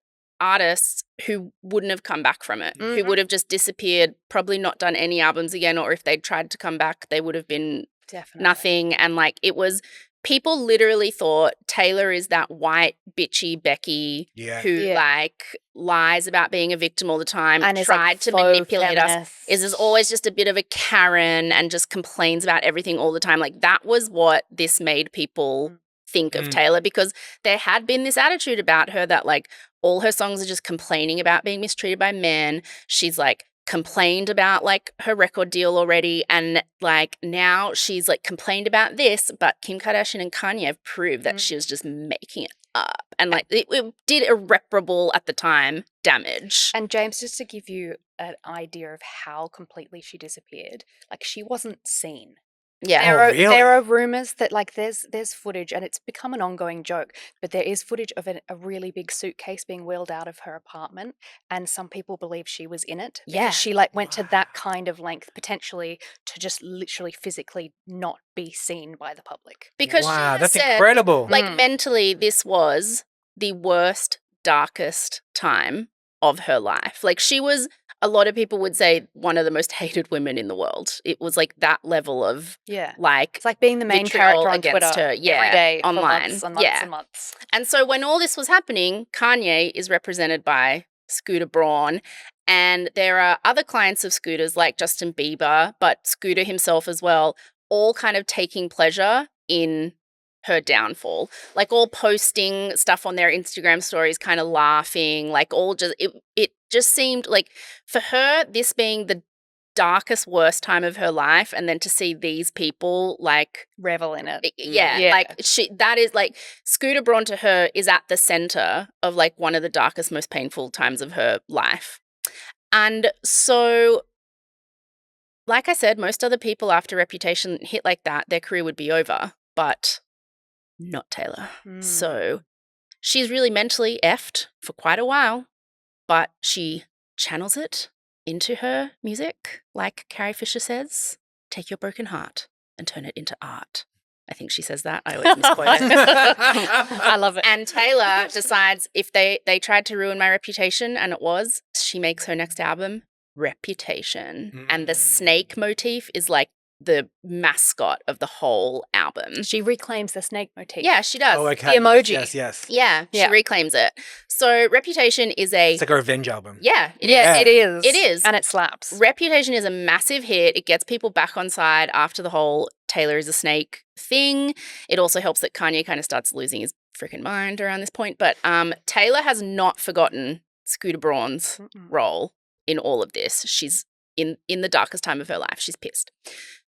artists who wouldn't have come back from it, who Mhm. would have just disappeared, probably not done any albums again, or if they'd tried to come back, they would have been Definitely. nothing. And like it was, people literally thought Taylor is that white bitchy Becky Yeah. who Yeah. like lies about being a victim all the time, And is tried like to faux manipulate us, feminist. is always just a bit of a Karen and just complains about everything all the time. Like that was what this made people think of Taylor, because there had been this attitude about her that like all her songs are just complaining about being mistreated by men. She's like complained about like her record deal already, and like now she's like complained about this, but Kim Kardashian and Kanye have proved that she was just making it up, and like it did irreparable at the time damage. And James, just to give you an idea of how completely she disappeared, like she wasn't seen. Yeah. really? There are rumors that like there's footage, and it's become an ongoing joke, but there is footage of a really big suitcase being wheeled out of her apartment, and some people believe she was in it. Yeah. Because she like went to that kind of length potentially to just literally physically not be seen by the public. Because she wow, has that's said, incredible. like mentally, this was the worst, darkest time of her life. Like she was, a lot of people would say, one of the most hated women in the world. It was like that level of Yeah. like It's like being the main vitriol character on against Twitter her, yeah, every day online. for months and months Yeah. and months. And so when all this was happening, Kanye is represented by Scooter Braun, and there are other clients of Scooter's like Justin Bieber, but Scooter himself as well, all kind of taking pleasure in her downfall, like all posting stuff on their Instagram stories, kind of laughing, like all just, it just seemed like for her, this being the darkest, worst time of her life, and then to see these people like Revel in it. yeah, like that is like Scooter Braun to her is at the center of like one of the darkest, most painful times of her life. And so, like I said, most other people after Reputation hit like that, their career would be over, but not Taylor. So she's really mentally effed for quite a while, but she channels it into her music, like Carrie Fisher says, take your broken heart and turn it into art. I think she says that. I always misquote it. I love it. And Taylor decides if they tried to ruin my reputation, and it was, she makes her next album, Reputation. And the snake motif is like the mascot of the whole album. She reclaims the snake motif. Yeah, she does. Oh, okay. The emoji. Yes, yes. Yeah, she reclaims it. So Reputation is It's like a revenge album. yeah, It is. It is. And it slaps. Reputation is a massive hit. It gets people back on side after the whole Taylor is a snake thing. It also helps that Kanye kind of starts losing his freaking mind around this point. But Taylor has not forgotten Scooter Braun's role in all of this. She's in the darkest time of her life. She's pissed.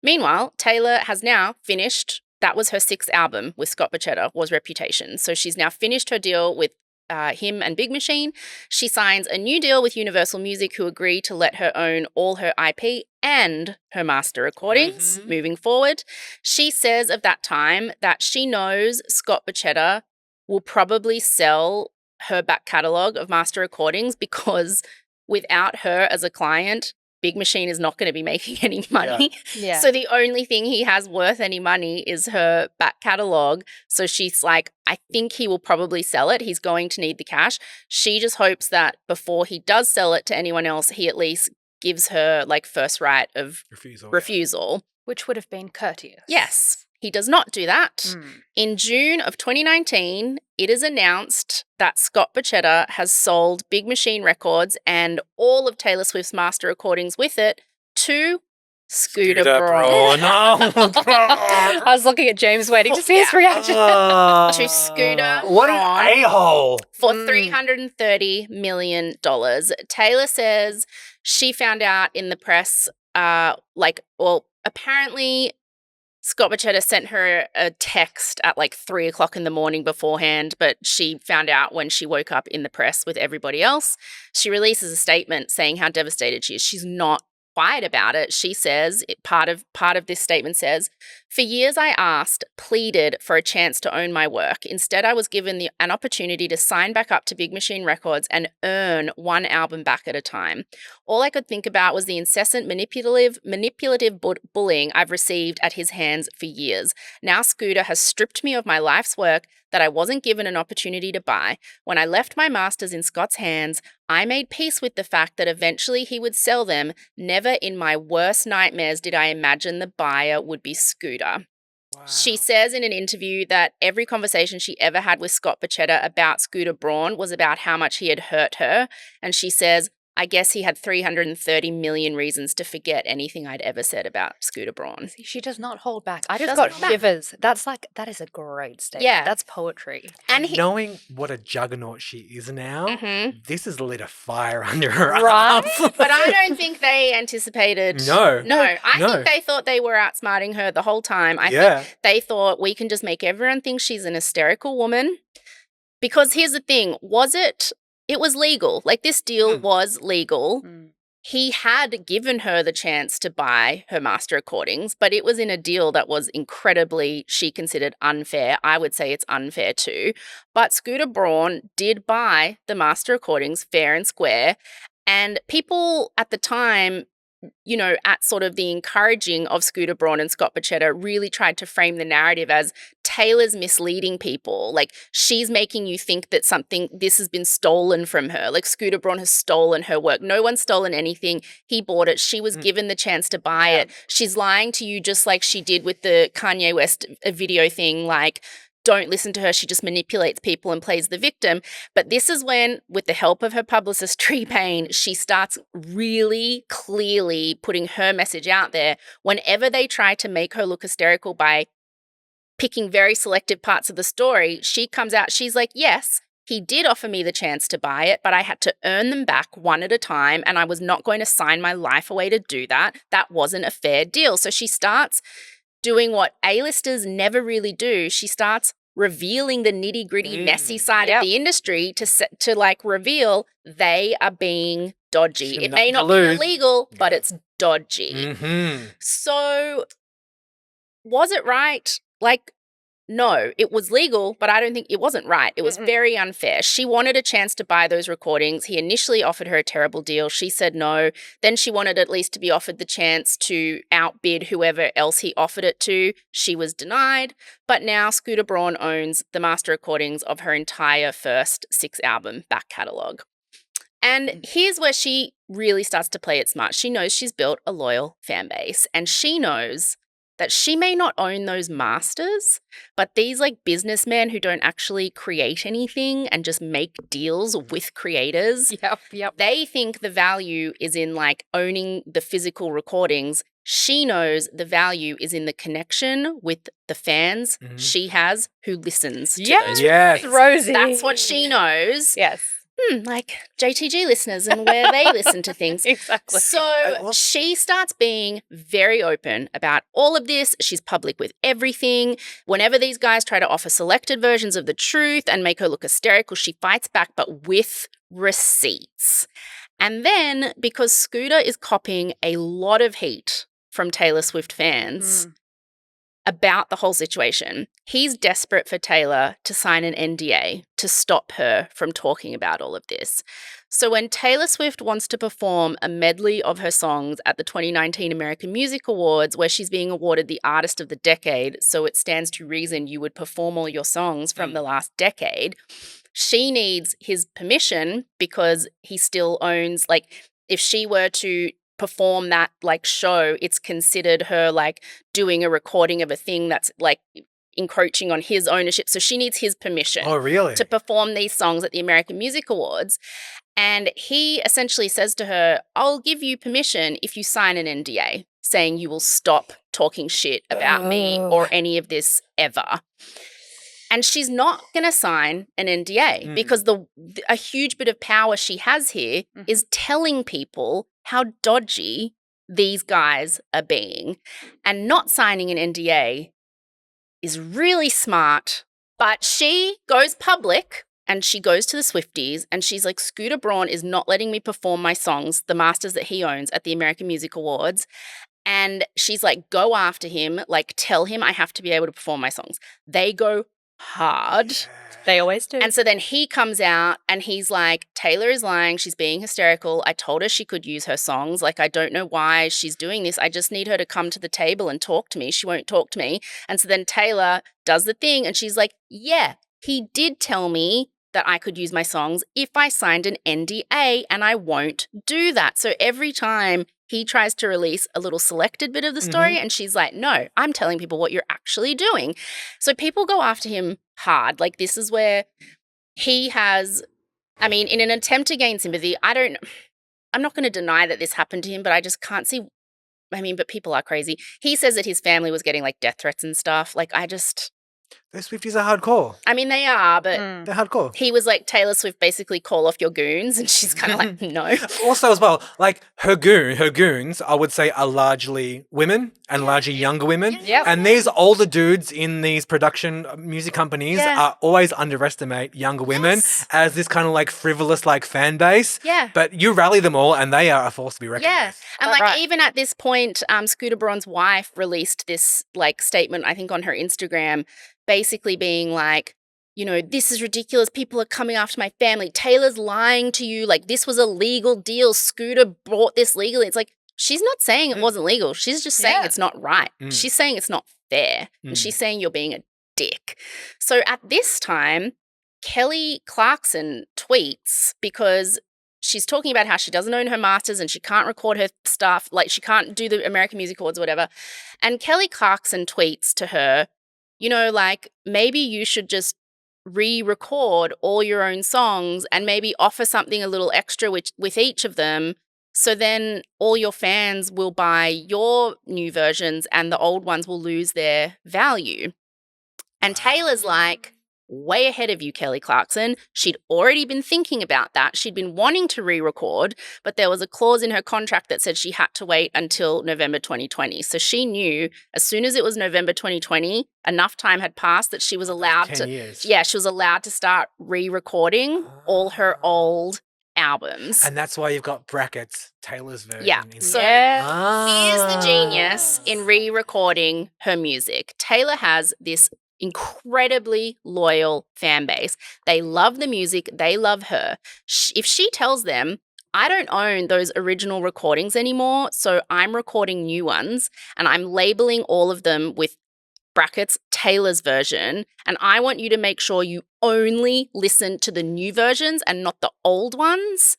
Meanwhile, Taylor has now finished, that was her 6th album with Scott Borchetta, was Reputation. So she's now finished her deal with him and Big Machine. She signs a new deal with Universal Music, who agree to let her own all her IP and her master recordings moving forward. She says of that time that she knows Scott Borchetta will probably sell her back catalogue of master recordings, because without her as a client, Big Machine is not going to be making any money. Yeah. So the only thing he has worth any money is her back catalogue. So she's like, I think he will probably sell it. He's going to need the cash. She just hopes that before he does sell it to anyone else, he at least gives her like first right of refusal. Which would have been courteous. Yes. He does not do that. In June of 2019, it is announced that Scott Borchetta has sold Big Machine Records and all of Taylor Swift's master recordings with it to Scooter Braun. I was looking at James waiting to see his reaction. To Scooter What Braun an a-hole. for $330 million. Taylor says she found out in the press, apparently Scott Borchetta sent her a text at like 3 o'clock in the morning beforehand, but she found out when she woke up in the press with everybody else. She releases a statement saying how devastated she is. She's not quiet about it. She says, part of this statement says, "For years I asked, pleaded for a chance to own my work. Instead, I was given an opportunity to sign back up to Big Machine Records and earn one album back at a time. All I could think about was the incessant manipulative bullying I've received at his hands for years. Now Scooter has stripped me of my life's work. that I wasn't given an opportunity to buy. When I left my masters in Scott's hands, I made peace with the fact that eventually he would sell them. Never in my worst nightmares did I imagine the buyer would be Scooter. Wow. She says in an interview that every conversation she ever had with Scott Pachetta about Scooter Braun was about how much he had hurt her. And she says, I guess he had 330 million reasons to forget anything I'd ever said about Scooter Braun. See, she does not hold back. I just Doesn't got hold back. shivers. That is a great statement. Yeah. That's poetry. And he, Knowing what a juggernaut she is now, Mhm. this has lit a fire under her Right? arms. but I don't think they anticipated. No. No, I No. think they thought they were outsmarting her the whole time. I Yeah. think they thought we can just make everyone think she's an hysterical woman. Because here's the thing, it was legal. Like, this deal was legal. Mm. He had given her the chance to buy her master recordings, but it was in a deal that was incredibly, she considered, unfair. I would say it's unfair too. But Scooter Braun did buy the master recordings fair and square. And people at the time, you know, at sort of the encouraging of Scooter Braun and Scott Pachetta, really tried to frame the narrative as Taylor's misleading people. Like, she's making you think that this has been stolen from her. Like, Scooter Braun has stolen her work. No one's stolen anything. He bought it. She was given the chance to buy it. She's lying to you just like she did with the Kanye West video thing, like, don't listen to her. She just manipulates people and plays the victim. But this is when, with the help of her publicist, Tree Payne, she starts really clearly putting her message out there. Whenever they try to make her look hysterical by picking very selective parts of the story, she comes out, she's like, yes, he did offer me the chance to buy it, but I had to earn them back one at a time, and I was not going to sign my life away to do that. That wasn't a fair deal. So she starts doing what A-listers never really do. She starts revealing the nitty-gritty, messy side of the industry to like reveal they are being dodgy. It may not be illegal, but it's dodgy. Mm-hmm. So was it right? Like, no, it was legal, but I don't think it wasn't right. It was very unfair. She wanted a chance to buy those recordings. He initially offered her a terrible deal. She said no. Then she wanted at least to be offered the chance to outbid whoever else he offered it to. She was denied. But now Scooter Braun owns the master recordings of her entire first 6-album back catalogue. And here's where she really starts to play it smart. She knows she's built a loyal fan base, and she knows that she may not own those masters, but these like businessmen who don't actually create anything and just make deals with creators, they think the value is in like owning the physical recordings. She knows the value is in the connection with the fans she has who listens to those. Yes. Rosie. That's what she knows. Yes. Like JTG listeners and where they listen to things. Exactly. So she starts being very open about all of this. She's public with everything. Whenever these guys try to offer selected versions of the truth and make her look hysterical, she fights back, but with receipts. And then, because Scooter is copying a lot of heat from Taylor Swift fans about the whole situation, he's desperate for Taylor to sign an NDA to stop her from talking about all of this. So when Taylor Swift wants to perform a medley of her songs at the 2019 American Music Awards, where she's being awarded the Artist of the Decade, so it stands to reason you would perform all your songs from the last decade, she needs his permission because he still owns, like, if she were to perform that like show, it's considered her like doing a recording of a thing that's like encroaching on his ownership. So she needs his permission to perform these songs at the American Music Awards. And he essentially says to her, I'll give you permission if you sign an NDA saying you will stop talking shit about me or any of this ever. And she's not going to sign an NDA because a huge bit of power she has here is telling people how dodgy these guys are being. And not signing an NDA is really smart. But she goes public and she goes to the Swifties and she's like, Scooter Braun is not letting me perform my songs, the masters that he owns, at the American Music Awards. And she's like, go after him, like tell him I have to be able to perform my songs. They go hard. They always do. And so then he comes out and he's like, Taylor is lying. She's being hysterical. I told her she could use her songs. Like, I don't know why she's doing this. I just need her to come to the table and talk to me. She won't talk to me. And so then Taylor does the thing and she's like, yeah, he did tell me that I could use my songs if I signed an NDA, and I won't do that. So every time he tries to release a little selected bit of the story, and she's like, no, I'm telling people what you're actually doing. So people go after him hard. Like, this is where he has, I mean, in an attempt to gain sympathy, I'm not going to deny that this happened to him, but I just can't see, I mean, but people are crazy. He says that his family was getting like death threats and stuff. Like, Those Swifties are hardcore. I mean, they are, but They're hardcore. he was like, Taylor Swift, basically call off your goons. And she's kind of like, no. Also, as well, like her goons, I would say, are largely women and largely younger women. Yep. And these older dudes in these production music companies are always underestimate younger women as this kind of like frivolous like fan base. Yeah. But you rally them all, and they are a force to be reckoned Yeah. with. And like even at this point, Scooter Braun's wife released this like statement, I think, on her Instagram, basically being like, you know, this is ridiculous. People are coming after my family. Taylor's lying to you. Like, this was a legal deal. Scooter bought this legally. It's like, she's not saying it wasn't legal. She's just saying it's not right. She's saying it's not fair. And she's saying you're being a dick. So at this time, Kelly Clarkson tweets, because she's talking about how she doesn't own her masters and she can't record her stuff. Like, she can't do the American Music Awards or whatever. And Kelly Clarkson tweets to her, you know, like, maybe you should just re-record all your own songs and maybe offer something a little extra with each of them, so then all your fans will buy your new versions and the old ones will lose their value. And Taylor's like, way ahead of you, Kelly Clarkson. She'd already been thinking about that. She'd been wanting to re-record, but there was a clause in her contract that said she had to wait until November 2020. So she knew as soon as it was November 2020, enough time had passed that she was allowed 10 years. Yeah, she was allowed to start re-recording all her old albums. And that's why you've got brackets, Taylor's version. Yeah. So here's the genius in re-recording her music. Taylor has this incredibly loyal fan base. They love the music. They love her. If she tells them, I don't own those original recordings anymore, so I'm recording new ones and I'm labeling all of them with brackets Taylor's version, and I want you to make sure you only listen to the new versions and not the old ones.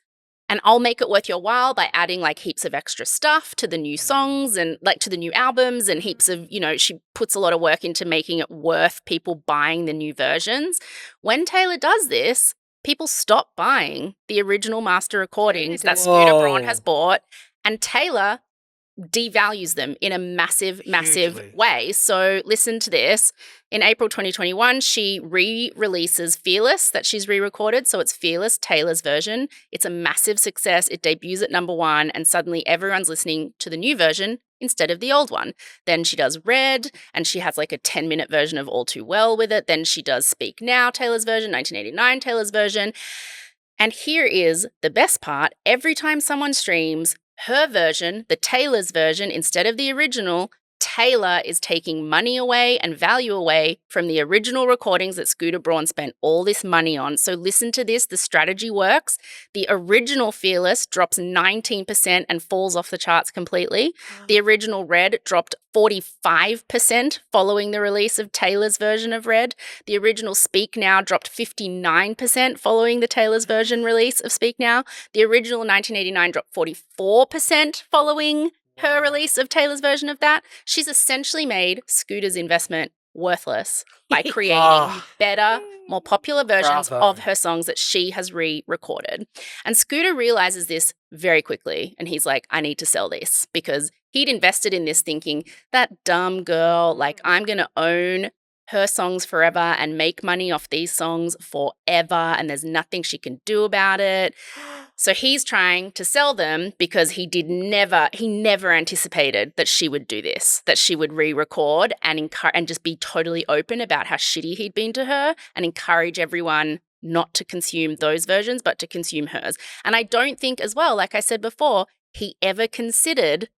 And I'll make it worth your while by adding like heaps of extra stuff to the new songs and like to the new albums and heaps of, you know, she puts a lot of work into making it worth people buying the new versions. When Taylor does this, people stop buying the original master recordings that Scooter Braun has bought, and Taylor devalues them in a massive way. So listen to this. In April 2021, she re-releases Fearless that she's re-recorded. So it's Fearless, Taylor's version. It's a massive success. It debuts at #1 and suddenly everyone's listening to the new version instead of the old one. Then she does Red and she has like a 10-minute version of All Too Well with it. Then she does Speak Now, Taylor's version, 1989, Taylor's version. And here is the best part. Every time someone streams her version, the Taylor's version, instead of the original, Taylor is taking money away and value away from the original recordings that Scooter Braun spent all this money on. So listen to this. The strategy works. The original Fearless drops 19% and falls off the charts completely. The original Red dropped 45% following the release of Taylor's version of Red. The original Speak Now dropped 59% following the Taylor's version release of Speak Now. The original 1989 dropped 44% following her release of Taylor's version of that. She's essentially made Scooter's investment worthless by creating better, more popular versions of her songs that she has re-recorded. And Scooter realizes this very quickly, and he's like, I need to sell this, because he'd invested in this thinking, that dumb girl, like, I'm going to own her songs forever and make money off these songs forever, and there's nothing she can do about it. So he's trying to sell them because he never anticipated that she would do this, that she would re-record and just be totally open about how shitty he'd been to her and encourage everyone not to consume those versions, but to consume hers. And I don't think as well, like I said before, he ever considered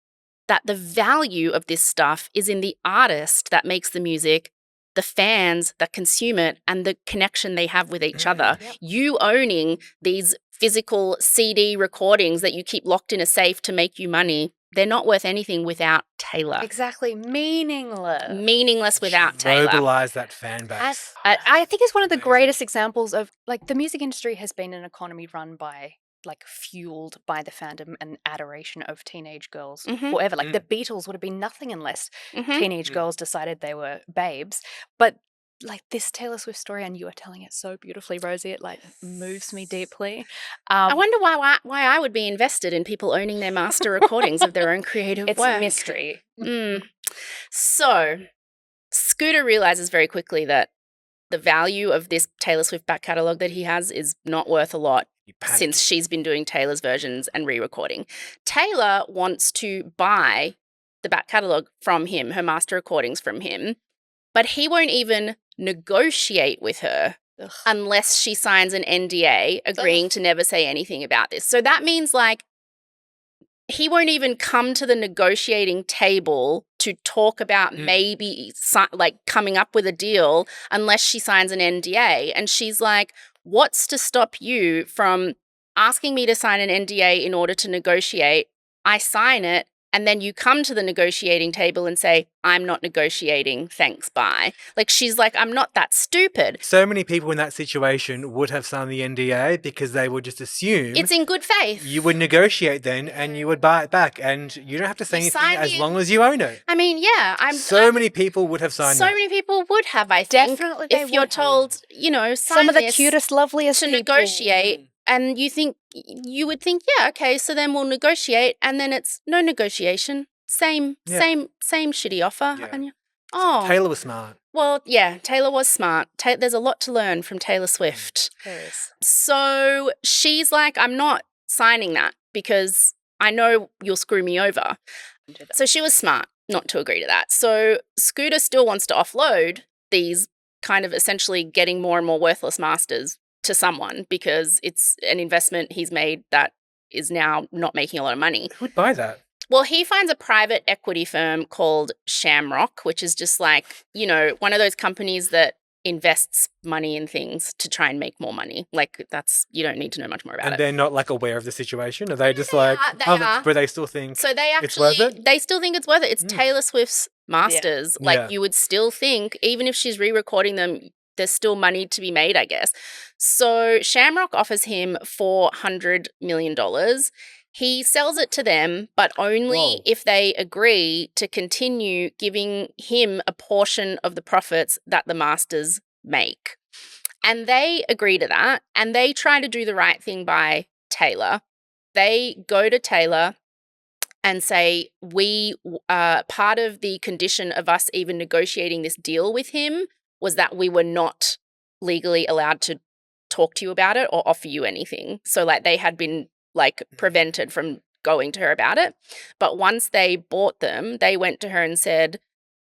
that the value of this stuff is in the artist that makes the music, the fans that consume it, and the connection they have with each other. Yep. You owning these physical CD recordings that you keep locked in a safe to make you money they're not worth anything without Taylor. Exactly. Meaningless. Meaningless without Taylor. Mobilize that fan base. I think it's one of the Amazing. greatest examples of, like, the music industry has been an economy run by, like, fueled by the fandom and adoration of teenage girls forever. Like, the Beatles would have been nothing unless teenage girls decided they were babes. But, like, this Taylor Swift story, and you are telling it so beautifully, Rosie, it, like, moves me deeply. I wonder why I would be invested in people owning their master recordings of their own creative It's work. a mystery. So, Scooter realizes very quickly that the value of this Taylor Swift back catalogue that he has is not worth a lot since she's been doing Taylor's versions and re-recording. Taylor wants to buy the back catalogue from him, her master recordings from him, but he won't even negotiate with her unless she signs an NDA agreeing to never say anything about this. So that means, like, he won't even come to the negotiating table to talk about maybe like coming up with a deal unless she signs an NDA. And she's like, what's to stop you from asking me to sign an NDA in order to negotiate? I sign it. And then you come to the negotiating table and say, I'm not negotiating, thanks, bye. Like, she's like, I'm not that stupid. So many people in that situation would have signed the NDA because they would just assume It's in good faith. you would negotiate then and you would buy it back, and you don't have to say anything as long as you own it. I mean, yeah. Many people would have signed So that. many people would have, I think. Definitely they if you're would told, you know, sign Some of the this cutest, loveliest to people. negotiate. And you would think, yeah, okay, so then we'll negotiate, and then it's no negotiation. Same shitty offer. Yeah. And Taylor was smart. Well, yeah, Taylor was smart. There's a lot to learn from Taylor Swift. There is. So she's like, I'm not signing that because I know you'll screw me over. So she was smart not to agree to that. So Scooter still wants to offload these kind of essentially getting more and more worthless masters to someone because it's an investment he's made that is now not making a lot of money. Who would buy that? Well, he finds a private equity firm called Shamrock, which is just like, you know, one of those companies that invests money in things to try and make more money. Like, you don't need to know much more about it. And they're not, like, aware of the situation? Are they just like, but they still think so they it's worth actually, it? they still think it's worth it. It's Taylor Swift's masters. Yeah. Like, Yeah. you would still think, even if she's re-recording them, there's still money to be made, I guess. So Shamrock offers him $400 million. He sells it to them, but only if they agree to continue giving him a portion of the profits that the masters make. And they agree to that, and they try to do the right thing by Taylor. They go to Taylor and say, part of the condition of us even negotiating this deal with him was that we were not legally allowed to talk to you about it or offer you anything. So, like, they had been, like, prevented from going to her about it. But once they bought them, they went to her and said,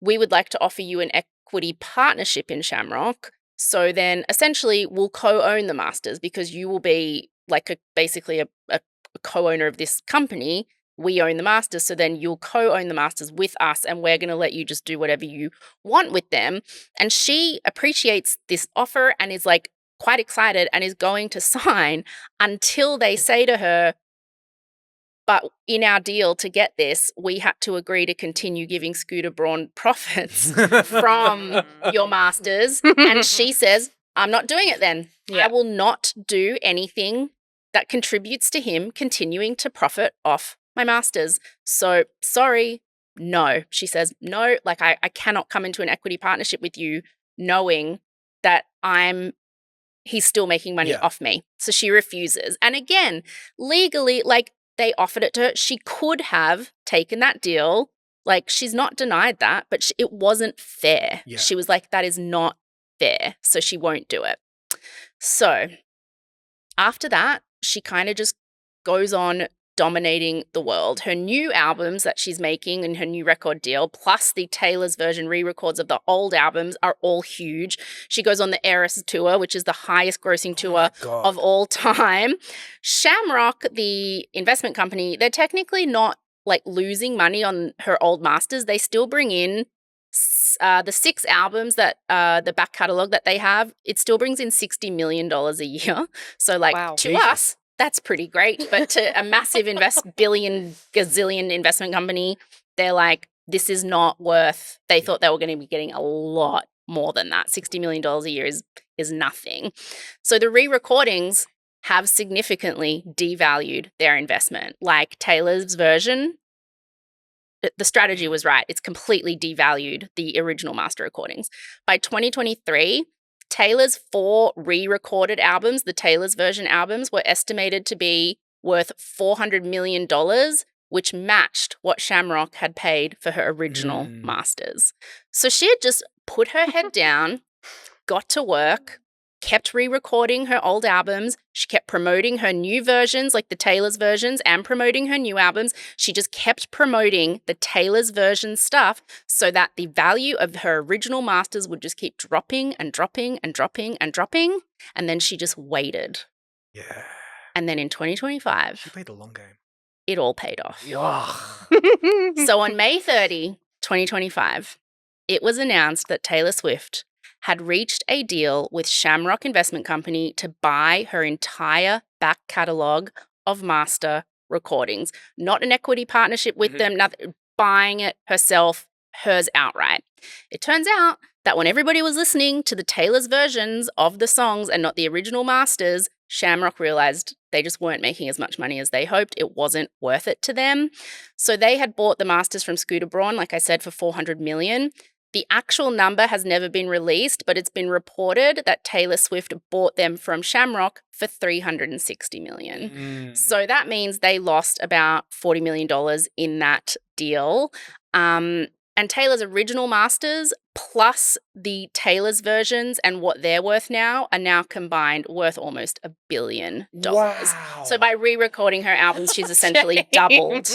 we would like to offer you an equity partnership in Shamrock. So then essentially we'll co-own the masters because you will be like basically a co-owner of this company. We own the masters. So then you'll co-own the masters with us and we're going to let you just do whatever you want with them. And she appreciates this offer and is like quite excited and is going to sign until they say to her, but in our deal to get this, we had to agree to continue giving Scooter Braun profits from your masters. And she says, I'm not doing it then. Yeah. I will not do anything that contributes to him continuing to profit off my masters. So, sorry, no. She says, no, like I cannot come into an equity partnership with you knowing that he's still making money off me. So she refuses. And again, legally, like, they offered it to her. She could have taken that deal. Like, she's not denied that, but it wasn't fair. Yeah. She was like, that is not fair. So she won't do it. So after that, she kind of just goes on dominating the world. Her new albums that she's making and her new record deal, plus the Taylor's version re-records of the old albums, are all huge. She goes on the Eras tour, which is the highest grossing tour of all time. Shamrock, the investment company, they're technically not like losing money on her old masters. They still bring in the 6 albums that the back catalogue that they have. It still brings in $60 million a year. So like to us, that's pretty great. But to a massive billion, gazillion investment company, they're like, this is not worth, they thought they were going to be getting a lot more than that. $60 million a year is nothing. So the re-recordings have significantly devalued their investment. Like Taylor's version, the strategy was right. It's completely devalued the original master recordings. By 2023, Taylor's 4 re-recorded albums, the Taylor's version albums, were estimated to be worth $400 million, which matched what Shamrock had paid for her original masters. So she had just put her head down, got to work, kept re-recording her old albums. She kept promoting her new versions, like the Taylor's versions, and promoting her new albums. She just kept promoting the Taylor's version stuff so that the value of her original masters would just keep dropping and dropping and dropping and dropping. And then she just waited. Yeah. And then in 2025, She played the long game. It all paid off. Yeah. So on May 30, 2025, it was announced that Taylor Swift had reached a deal with Shamrock Investment Company to buy her entire back catalogue of master recordings. Not an equity partnership with them, nothing, buying it herself, hers outright. It turns out that when everybody was listening to the Taylor's versions of the songs and not the original masters, Shamrock realized they just weren't making as much money as they hoped. It wasn't worth it to them. So they had bought the masters from Scooter Braun, like I said, for $400 million. The actual number has never been released, but it's been reported that Taylor Swift bought them from Shamrock for $360 million. So that means they lost about $40 million in that deal. And Taylor's original masters plus the Taylor's versions and what they're worth now are now combined worth almost $1 billion. Wow. So by re-recording her albums, she's essentially doubled,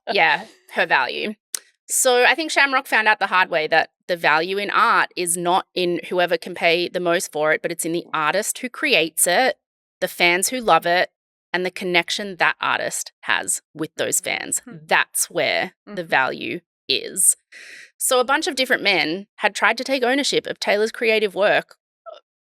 her value. So I think Shamrock found out the hard way that the value in art is not in whoever can pay the most for it, but it's in the artist who creates it, the fans who love it, and the connection that artist has with those fans. That's where the value is. So a bunch of different men had tried to take ownership of Taylor's creative work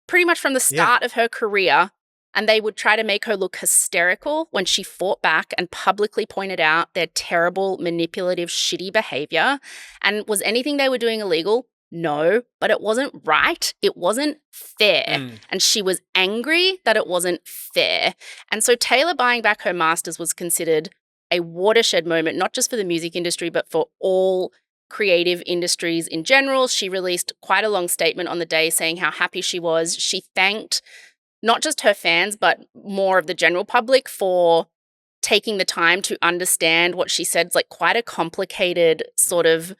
pretty much from the start of her career, and they would try to make her look hysterical when she fought back and publicly pointed out their terrible, manipulative, shitty behavior. And was anything they were doing illegal? No, but it wasn't right. It wasn't fair. And she was angry that it wasn't fair. And so Taylor buying back her masters was considered a watershed moment, not just for the music industry, but for all creative industries in general. She released quite a long statement on the day saying how happy she was. She thanked not just her fans, but more of the general public for taking the time to understand what she said. It's like quite a complicated sort of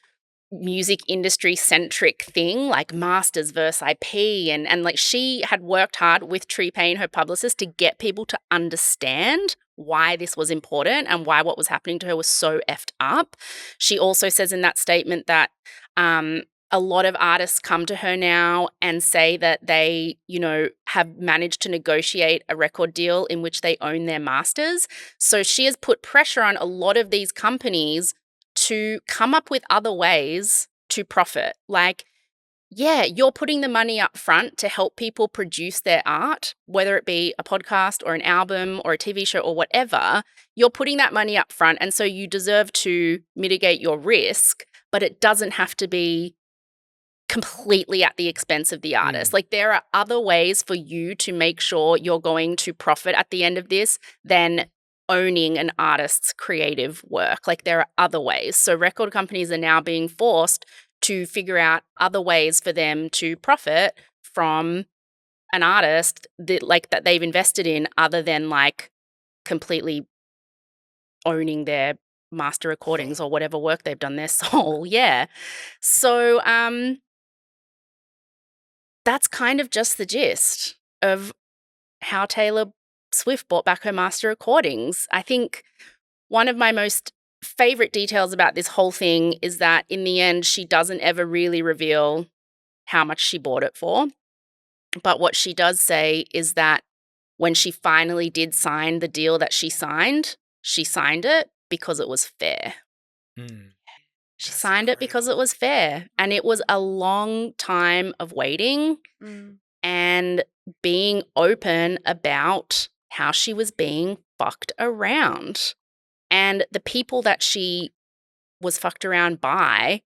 music industry centric thing, like masters versus IP. And like she had worked hard with Tree Payne, her publicist, to get people to understand why this was important and why what was happening to her was so effed up. She also says in that statement that a lot of artists come to her now and say that they, have managed to negotiate a record deal in which they own their masters. So she has put pressure on a lot of these companies to come up with other ways to profit. Like, you're putting the money up front to help people produce their art, whether it be a podcast or an album or a TV show or whatever. You're putting that money up front, and so you deserve to mitigate your risk, but it doesn't have to be completely at the expense of the artist. Like, there are other ways for you to make sure you're going to profit at the end of this than owning an artist's creative work. Like, there are other ways. So record companies are now being forced to figure out other ways for them to profit from an artist that they've invested in, other than like completely owning their master recordings or whatever work they've done, their soul. So that's kind of just the gist of how Taylor Swift bought back her master recordings. I think one of my most favorite details about this whole thing is that in the end, she doesn't ever really reveal how much she bought it for. But what she does say is that when she finally did sign the deal that she signed it because it was fair. She signed it because it was fair. And it was a long time of waiting and being open about how she was being fucked around. And the people that she was fucked around by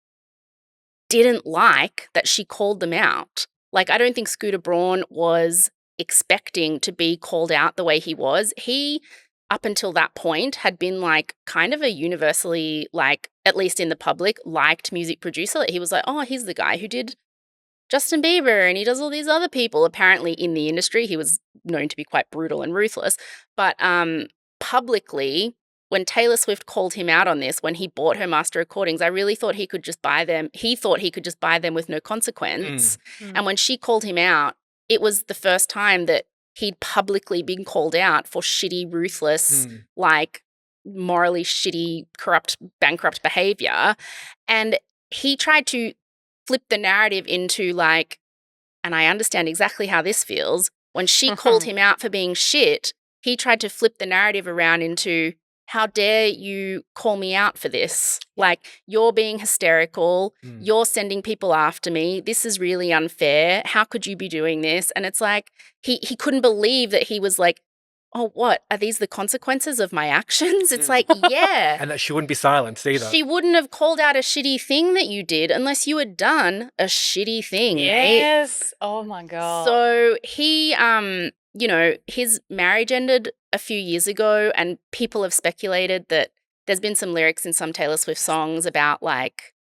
didn't like that she called them out. Like, I don't think Scooter Braun was expecting to be called out the way he was. He, up until that point, had been like kind of a universally, like, at least in the public, liked music producer. He was like, oh, he's the guy who did Justin Bieber and he does all these other people. Apparently in the industry, he was known to be quite brutal and ruthless. But publicly, when Taylor Swift called him out on this, when he bought her master recordings, I really thought he could just buy them. He thought he could just buy them with no consequence. And when she called him out, it was the first time that he'd publicly been called out for shitty, ruthless, like morally shitty, corrupt, bankrupt behavior. And he tried to flip the narrative into like, and I understand exactly how this feels, when she called him out for being shit, he tried to flip the narrative around into, how dare you call me out for this? Like, you're being hysterical. You're sending people after me. This is really unfair. How could you be doing this? And it's like, he couldn't believe that he was like, oh, what? Are these the consequences of my actions? It's like, yeah. And that she wouldn't be silenced either. She wouldn't have called out a shitty thing that you did unless you had done a shitty thing. Yes. Right? Oh, my God. So he, you know, his marriage ended a few years ago, and people have speculated that there's been some lyrics in some Taylor Swift songs about like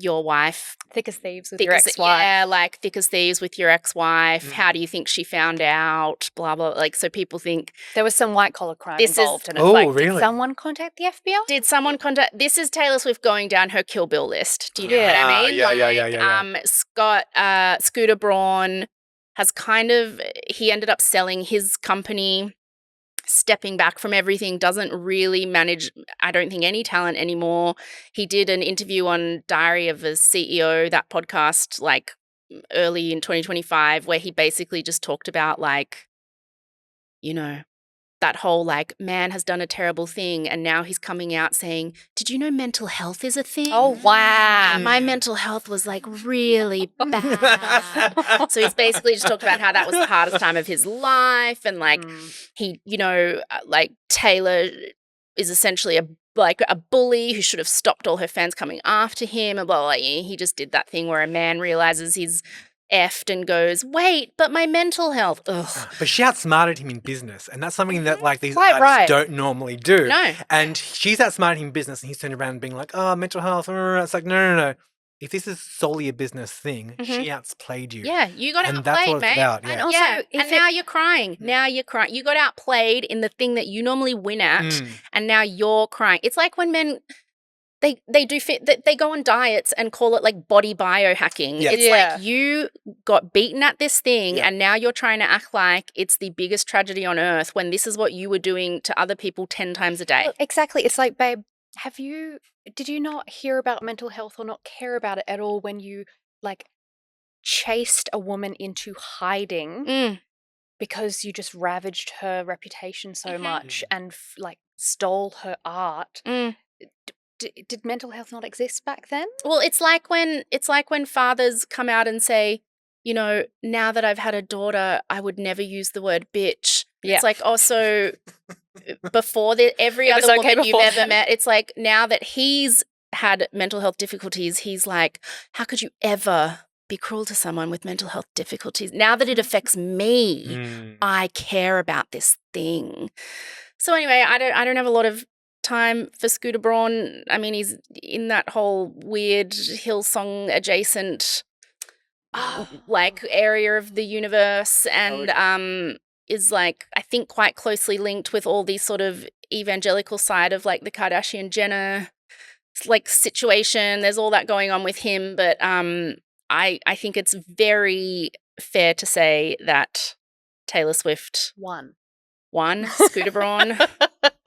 your wife. Thick as thieves with your ex-wife. Yeah, like thick as thieves with your ex-wife. How do you think she found out? Blah, blah. Like, so people think there was some white-collar crime this involved. And it's oh, like, really? Did someone contact the FBI? Did someone contact? This is Taylor Swift going down her Kill Bill list. Do you know what I mean? Yeah. Scooter Braun has kind of, he ended up selling his company, stepping back from everything, doesn't really manage, I don't think, any talent anymore. He did an interview on Diary of a CEO, that podcast, like early in 2025, where he basically just talked about like, you know, that whole like, man has done a terrible thing and now he's coming out saying, did you know mental health is a thing? Oh, wow. My mental health was like really bad. So he's basically just talked about how that was the hardest time of his life, and like he, you know, like Taylor is essentially a bully who should have stopped all her fans coming after him, and blah, blah, blah. He just did that thing where a man realizes he's effed and goes, wait, but my mental health. Ugh. But she outsmarted him in business, and that's something that like these artists don't normally do. No. And she's outsmarted him in business, and he's turned around and being like, oh, mental health. It's like, no. If this is solely a business thing, she outplayed you. Yeah, you got and outplayed, that's what it's mate. about. Yeah. And also, and now you're crying. Now you're crying. You got outplayed in the thing that you normally win at, and now you're crying. It's like when men, they do fit, they go on diets and call it like body biohacking. Yeah. It's like you got beaten at this thing, and now you're trying to act like it's the biggest tragedy on earth when this is what you were doing to other people 10 times a day. Well, exactly. It's like, babe, did you not hear about mental health or not care about it at all when you like chased a woman into hiding because you just ravaged her reputation so much and like stole her art? Did mental health not exist back then? Well, it's like when fathers come out and say, you know, now that I've had a daughter, I would never use the word bitch. Yeah. It's like, oh, so before every other woman you've ever met, it's like now that he's had mental health difficulties, he's like, how could you ever be cruel to someone with mental health difficulties? Now that it affects me, I care about this thing. So anyway, I don't have a lot of time for Scooter Braun. I mean, he's in that whole weird Hillsong adjacent like area of the universe, and is like, I think, quite closely linked with all these sort of evangelical side of like the Kardashian Jenner like situation. There's all that going on with him, but I think it's very fair to say that Taylor Swift won, Scooter Braun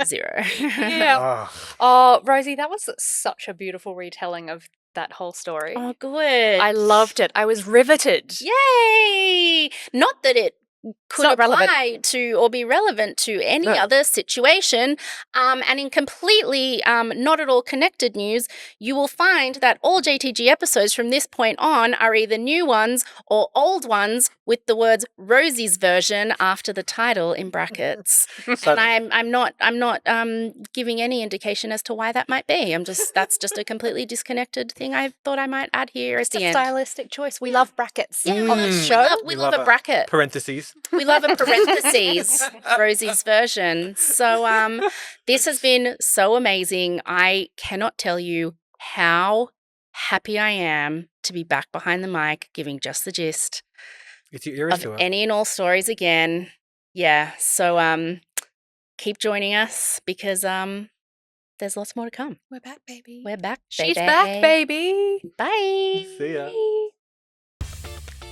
0. Yeah. Oh, Rosie, that was such a beautiful retelling of that whole story. Oh, good. I loved it. I was riveted. Yay! Not that it could not apply relevant. to or be relevant to any No. other situation. And in completely not at all connected news, you will find that all JTG episodes from this point on are either new ones or old ones with the words Rosie's version after the title in brackets. So- And I'm not giving any indication as to why that might be. That's just a completely disconnected thing I thought I might add here It's at a the end. stylistic choice. We love brackets on this Mm. show. We love a bracket. Parentheses. We love a parentheses, Rosie's version. So this has been so amazing. I cannot tell you how happy I am to be back behind the mic giving just the gist It's your ears of to it. any and all stories again. Yeah, so keep joining us because there's lots more to come. We're back, baby. We're back, She's back, baby. Bye. See ya.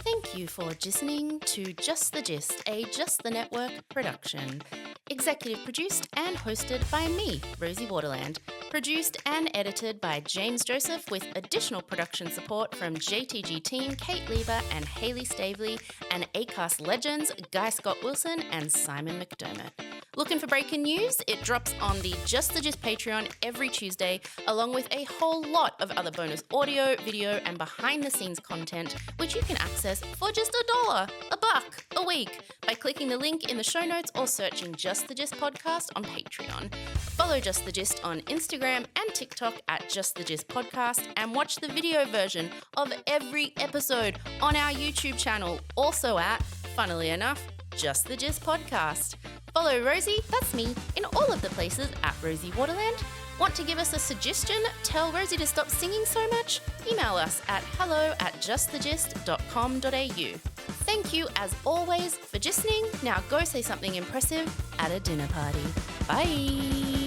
Thank you for listening to Just the Gist, a Just the Network production. Executive produced and hosted by me, Rosie Waterland. Produced and edited by James Joseph with additional production support from JTG team Kate Lever and Hayley Stavely and Acast legends Guy Scott Wilson and Simon McDermott. Looking for breaking news? It drops on the Just the Gist Patreon every Tuesday, along with a whole lot of other bonus audio, video, and behind-the-scenes content, which you can access for just $1, $1 a week by clicking the link in the show notes or searching Just the Gist Podcast on Patreon. Follow Just the Gist on Instagram and TikTok at Just the Gist Podcast and watch the video version of every episode on our YouTube channel, also at, funnily enough, Just the Gist Podcast. Follow Rosie, that's me, in all of the places at Rosie Waterland. Want to give us a suggestion? Tell Rosie to stop singing so much? Email us at hello@justthegist.com.au. Thank you, as always, for listening. Now go say something impressive at a dinner party. Bye.